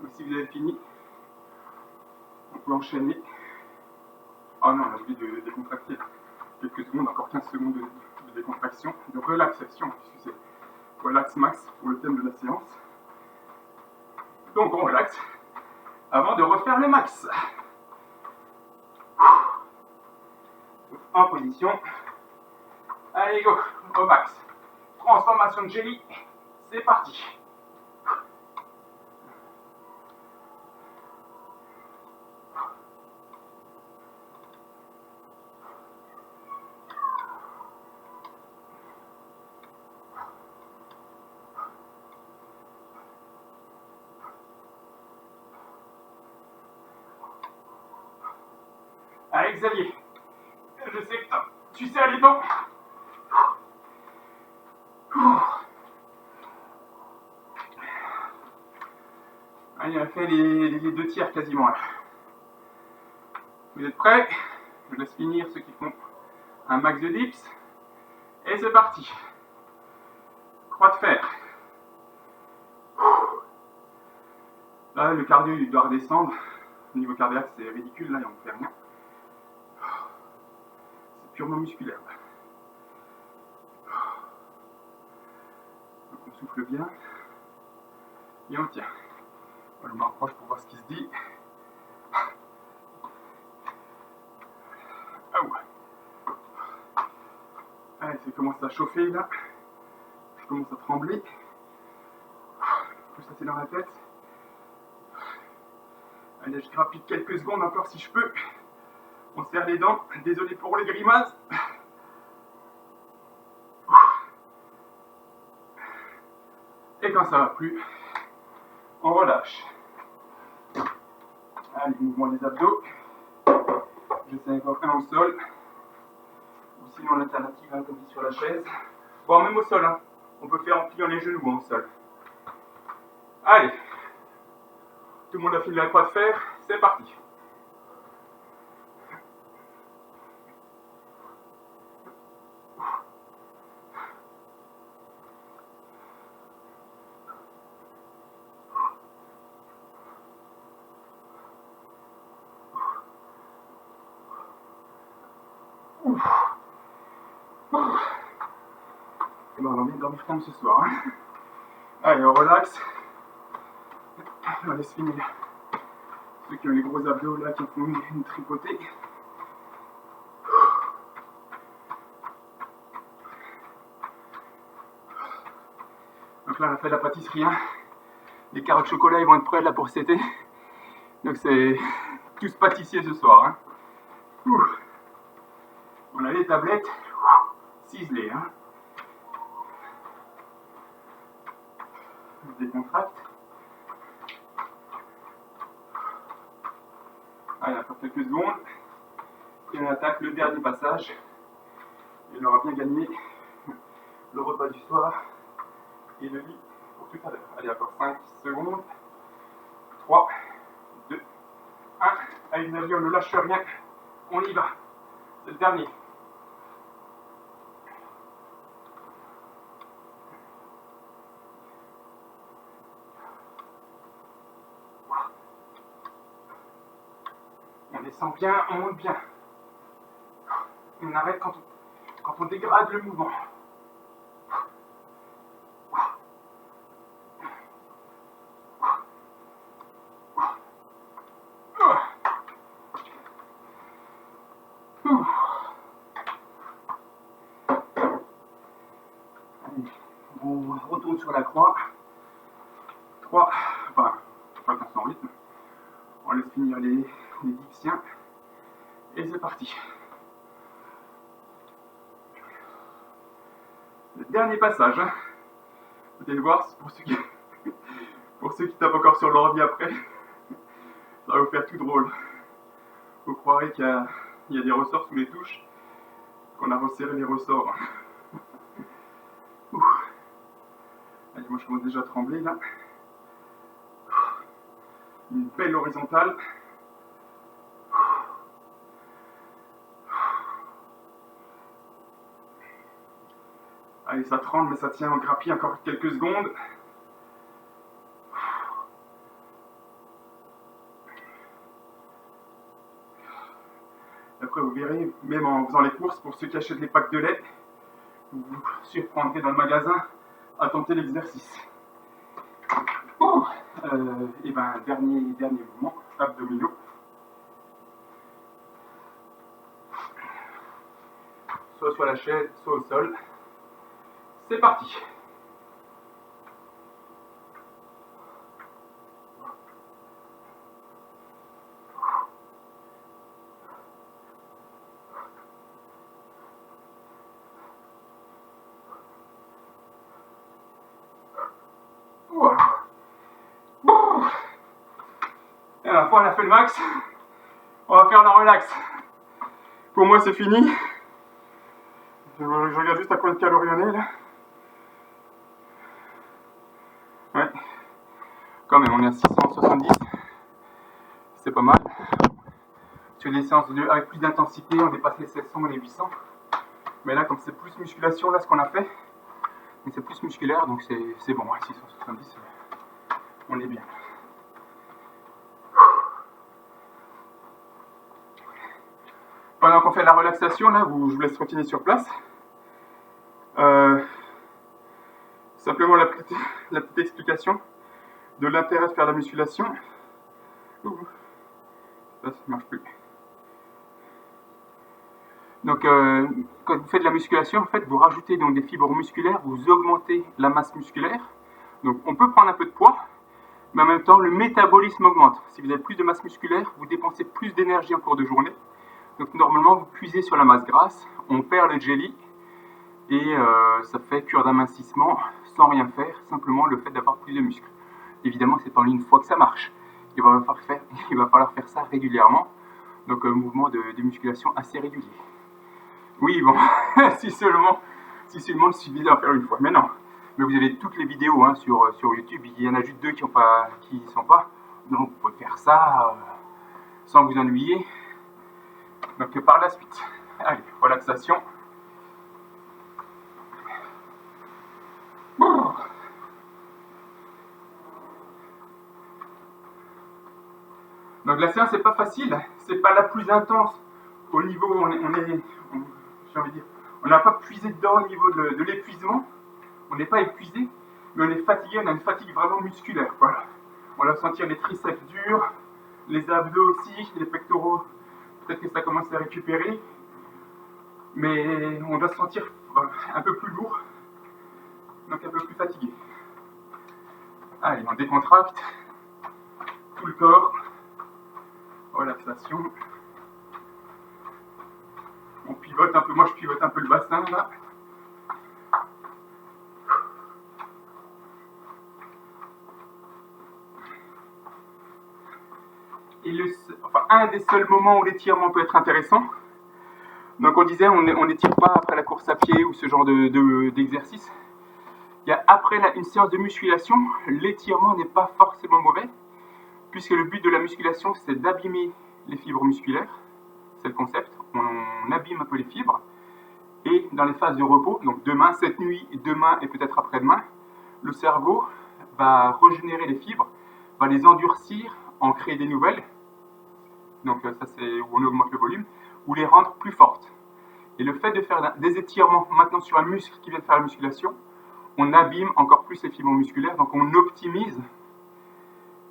Donc si vous avez fini, on peut enchaîner. Ah non, on a oublié de décontracter quelques secondes, encore 15 secondes de décontraction, de relaxation, puisque c'est relax max pour le thème de la séance. Donc on relaxe avant de refaire le max. En position. Allez go, au max. Transformation de jelly, c'est parti. Allez Xavier, je sais que tu sais aller dedans. Allez, on a fait les 2 tiers quasiment là. Vous êtes prêts? Je vous laisse finir ceux qui font un max de dips. Et c'est parti. Croix de fer. Là, le cardio il doit redescendre. Au niveau cardiaque, c'est ridicule, là, on ne fait rien. C'est purement musculaire. Donc on souffle bien. Et on tient. Je me rapproche pour voir ce qui se dit. Ah ouais. Allez, ça commence à chauffer là. Je commence à trembler. Tout ça c'est dans la tête. Allez, je grappille quelques secondes encore si je peux. On serre les dents. Désolé pour les grimaces. Et quand ça va plus, on relâche. Allez, mouvement des abdos. J'essaie encore un au sol. Ou sinon l'alternative, hein, comme dit sur la chaise. Bon, même au sol, hein. On peut faire en pliant les genoux hein, au sol. Allez. Tout le monde a fini la croix de fer. C'est parti. Et ben, on va bien dormir calme ce soir. Hein. Allez, on relaxe. On laisse finir ceux qui ont les gros abdos là, qui ont une tripotée. Donc là on a fait la pâtisserie, hein. Les carottes chocolat ils vont être prêts là pour cet été. Donc c'est tous pâtissiers ce soir, hein. On a les tablettes ciselées, hein. Je décontracte. Allez, encore quelques secondes. Et on attaque le dernier passage. Et on aura bien gagné le repas du soir et le lit pour tout à l'heure. Allez, encore 5 secondes. 3, 2, 1. Allez les amis, on ne lâche rien. On y va. C'est le dernier. On descend bien, on monte bien. On arrête quand on dégrade le mouvement. On retourne sur la croix. 3, enfin, chacun son rythme. On laisse finir les dictiens. Et c'est parti. Le dernier passage. Hein. Vous allez voir, pour ceux qui tapent encore sur l'ordi après, ça va vous faire tout drôle. Vous croirez qu'il y a des ressorts sous les touches, qu'on a resserré les ressorts. Allez, moi je commence déjà à trembler là. Une belle horizontale. Allez, ça tremble, mais ça tient en grappille encore quelques secondes. Après, vous verrez, même en faisant les courses, pour ceux qui achètent les packs de lait, vous vous surprendrez dans le magasin à tenter l'exercice. Bon, et ben dernier mouvement, abdominaux. Soit sur la chaise, soit au sol. C'est parti. Et la fois on a fait le max, on va faire la relax. Pour moi c'est fini. Je regarde juste à combien de calories on est là. Ouais. Quand même, on est à 670. C'est pas mal. Sur les séances avec plus d'intensité, on dépasse les 700 et les 800. Mais là, comme c'est plus musculation, là, ce qu'on a fait, mais c'est plus musculaire, donc c'est bon. 670, on est bien. Pendant qu'on fait la relaxation, là, je vous laisse continuer sur place. Simplement la petite explication de l'intérêt de faire la musculation. Ça ne marche plus. Donc, quand vous faites de la musculation, en fait, vous rajoutez donc des fibres musculaires, vous augmentez la masse musculaire. Donc, on peut prendre un peu de poids, mais en même temps, le métabolisme augmente. Si vous avez plus de masse musculaire, vous dépensez plus d'énergie en cours de journée. Donc, normalement, vous puisez sur la masse grasse, on perd le jelly, et ça fait cure d'amincissement sans rien faire, simplement le fait d'avoir plus de muscles. Évidemment, c'est pas une fois que ça marche. Il va falloir faire ça régulièrement. Donc, un mouvement de musculation assez régulier. Oui, bon, si seulement il suffisait d'en faire une fois. Mais non. Mais vous avez toutes les vidéos hein, sur YouTube. Il y en a juste 2 qui y sont pas. Donc, vous pouvez faire ça sans vous ennuyer. Donc, par la suite. Allez, relaxation. Donc la séance n'est pas facile, c'est pas la plus intense au niveau où on n'a pas puisé dedans au niveau de l'épuisement, on n'est pas épuisé, mais on est fatigué, on a une fatigue vraiment musculaire, voilà. On va sentir les triceps durs, les abdos aussi, les pectoraux, peut-être que ça commence à récupérer, mais on doit se sentir un peu plus lourd, donc un peu plus fatigué. Allez, on décontracte tout le corps, relaxation. On pivote un peu, moi je pivote un peu le bassin là. Et un des seuls moments où l'étirement peut être intéressant. Donc on disait, on n'étire pas après la course à pied ou ce genre d'exercice. Après une séance de musculation, l'étirement n'est pas forcément mauvais, puisque le but de la musculation, c'est d'abîmer les fibres musculaires. C'est le concept, on abîme un peu les fibres. Et dans les phases de repos, donc demain, cette nuit, demain et peut-être après-demain, le cerveau va régénérer les fibres, va les endurcir, en créer des nouvelles. Donc ça c'est où on augmente le volume, ou les rendre plus fortes. Et le fait de faire des étirements maintenant sur un muscle qui vient de faire la musculation, on abîme encore plus les fibres musculaires, donc on optimise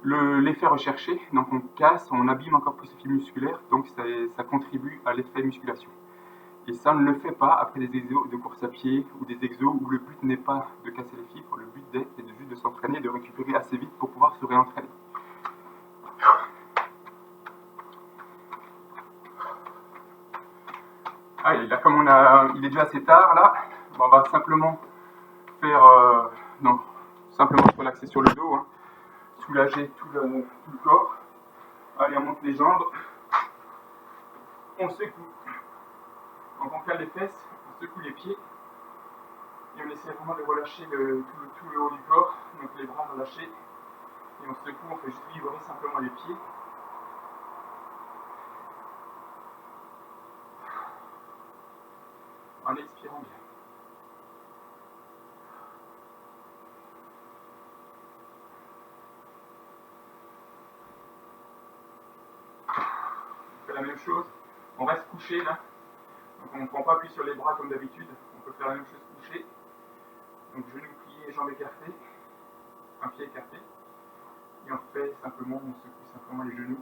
l'effet recherché, donc on casse, on abîme encore plus les fibres musculaires, donc ça contribue à l'effet musculation. Et ça, on ne le fait pas après des exos de course à pied ou des exos où le but n'est pas de casser les fibres, le but est juste de s'entraîner et de récupérer assez vite pour pouvoir se réentraîner. Allez, là comme il est déjà assez tard là, on va simplement faire, simplement se relaxer sur le dos, hein, soulager tout le corps. Allez, on monte les jambes, on secoue. Donc on cale les fesses, on secoue les pieds et on essaie vraiment de relâcher tout le haut du corps, donc les bras relâchés. Et on secoue, on fait juste vibrer simplement les pieds. En expirant bien. On fait la même chose, on reste couché là. Donc on ne prend pas appui sur les bras comme d'habitude, on peut faire la même chose couché. Donc genoux pliés, jambes écartées, un pied écarté. Et on fait simplement, on secoue simplement les genoux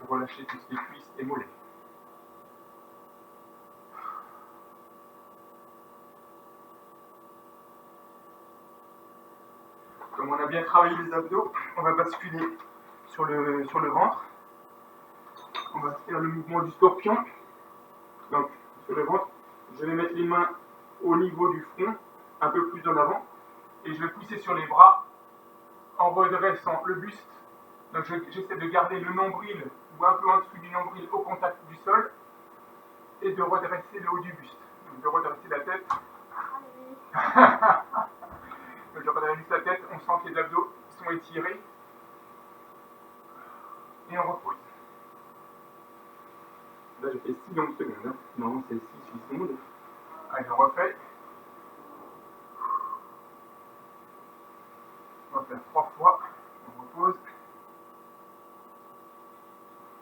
pour relâcher tout ce qui est cuisses et mollets. Comme on a bien travaillé les abdos, on va basculer sur le ventre. On va faire le mouvement du scorpion. Donc sur le ventre, je vais mettre les mains au niveau du front, un peu plus en avant, et je vais pousser sur les bras en redressant le buste. Donc j'essaie de garder le nombril ou un peu en dessous du nombril au contact du sol et de redresser le haut du buste. Donc de redresser la tête. Donc je redresse la tête, on sent que les abdos sont étirés et on repose. Là j'ai fait 6 longues secondes. Hein. Non, c'est 6-8 secondes. Allez, on refait. On va faire 3 fois. On repose.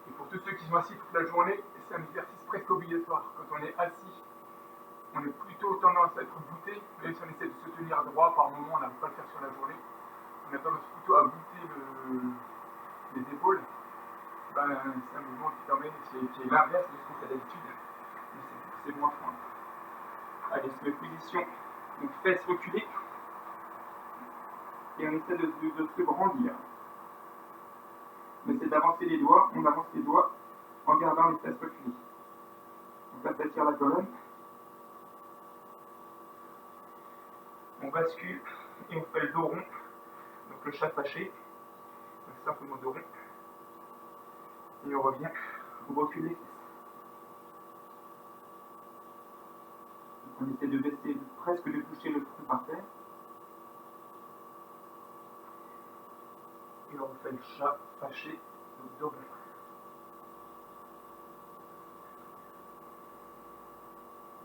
Et pour tous ceux qui sont assis toute la journée, c'est un exercice presque obligatoire. Quand on est assis, on est plutôt tendance à être bouté, même si on essaie de se tenir droit par moment, on n'arrive pas à le faire sur la journée. On a tendance plutôt à bouter les épaules. Ben, c'est un mouvement qui est l'inverse de ce qu'on fait d'habitude. Mais c'est moins fort. Allez, on se met position, donc fesses reculées. Et on essaie de se grandir. On essaie d'avancer les doigts, on avance les doigts en gardant les fesses reculées. Donc là, ça tire la colonne. On bascule et on fait le dos rond, donc le chat fâché, donc simplement dos rond. Et on revient, on recule les fesses. Donc on essaie de baisser, presque de toucher le front par terre. Et on refait le chat fâché, donc dos rond.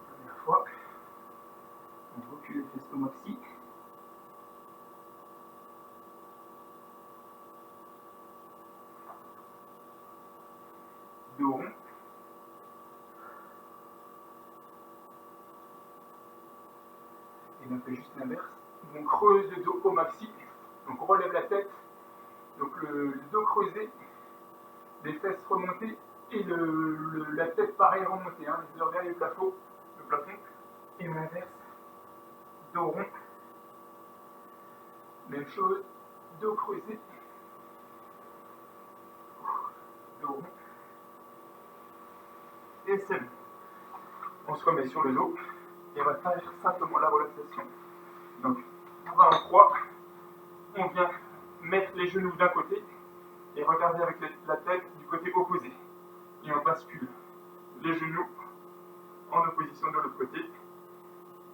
Première fois, on recule les fesses au maxi. Dos rond. Et on fait juste l'inverse. On creuse le dos au maxi. Donc on relève la tête Donc le dos creusé, les fesses remontées et la tête pareil remontée, hein, les deux vers le plafond, et l'inverse, dos rond, même chose, dos creusé, dos rond, et c'est bon. On se remet sur le dos et on va faire simplement la relaxation. Donc on va en 3, on vient mettre les genoux d'un côté et regarder avec la tête du côté opposé. Et on bascule les genoux en opposition de l'autre côté.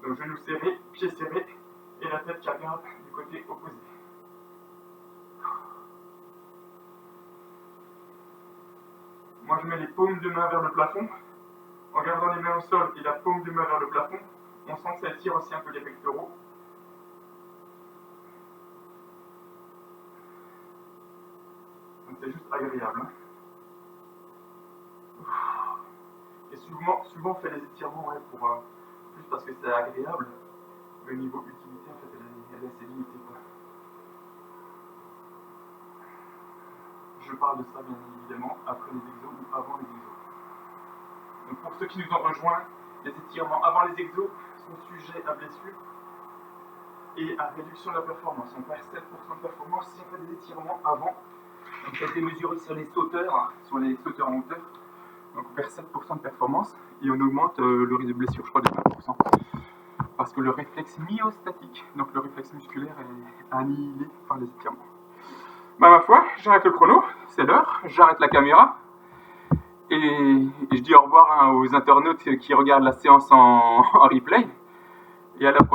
Donc genoux serrés, pieds serrés et la tête qui regarde du côté opposé. Moi je mets les paumes de main vers le plafond. En gardant les mains au sol et la paume de main vers le plafond, on sent que ça tire aussi un peu les pectoraux. Donc c'est juste agréable. Hein. Et souvent on fait les étirements juste parce que c'est agréable. Mais au niveau utilité, en fait, elle est assez limitée. Quoi. Je parle de ça bien évidemment après les exos ou avant les exos. Donc pour ceux qui nous ont rejoints, les étirements avant les exos sont sujets à blessure et à réduction de la performance. On perd 7% de performance si on fait des étirements avant. Donc ça a été mesuré sur les sauteurs en hauteur. Donc on perd 7% de performance et on augmente le risque de blessure, je crois, de 20%. Parce que le réflexe myostatique, donc le réflexe musculaire, est annihilé par les étirements. Bah ma foi, j'arrête le chrono, c'est l'heure, j'arrête la caméra. Et je dis au revoir aux internautes qui regardent la séance en replay. Et à la prochaine.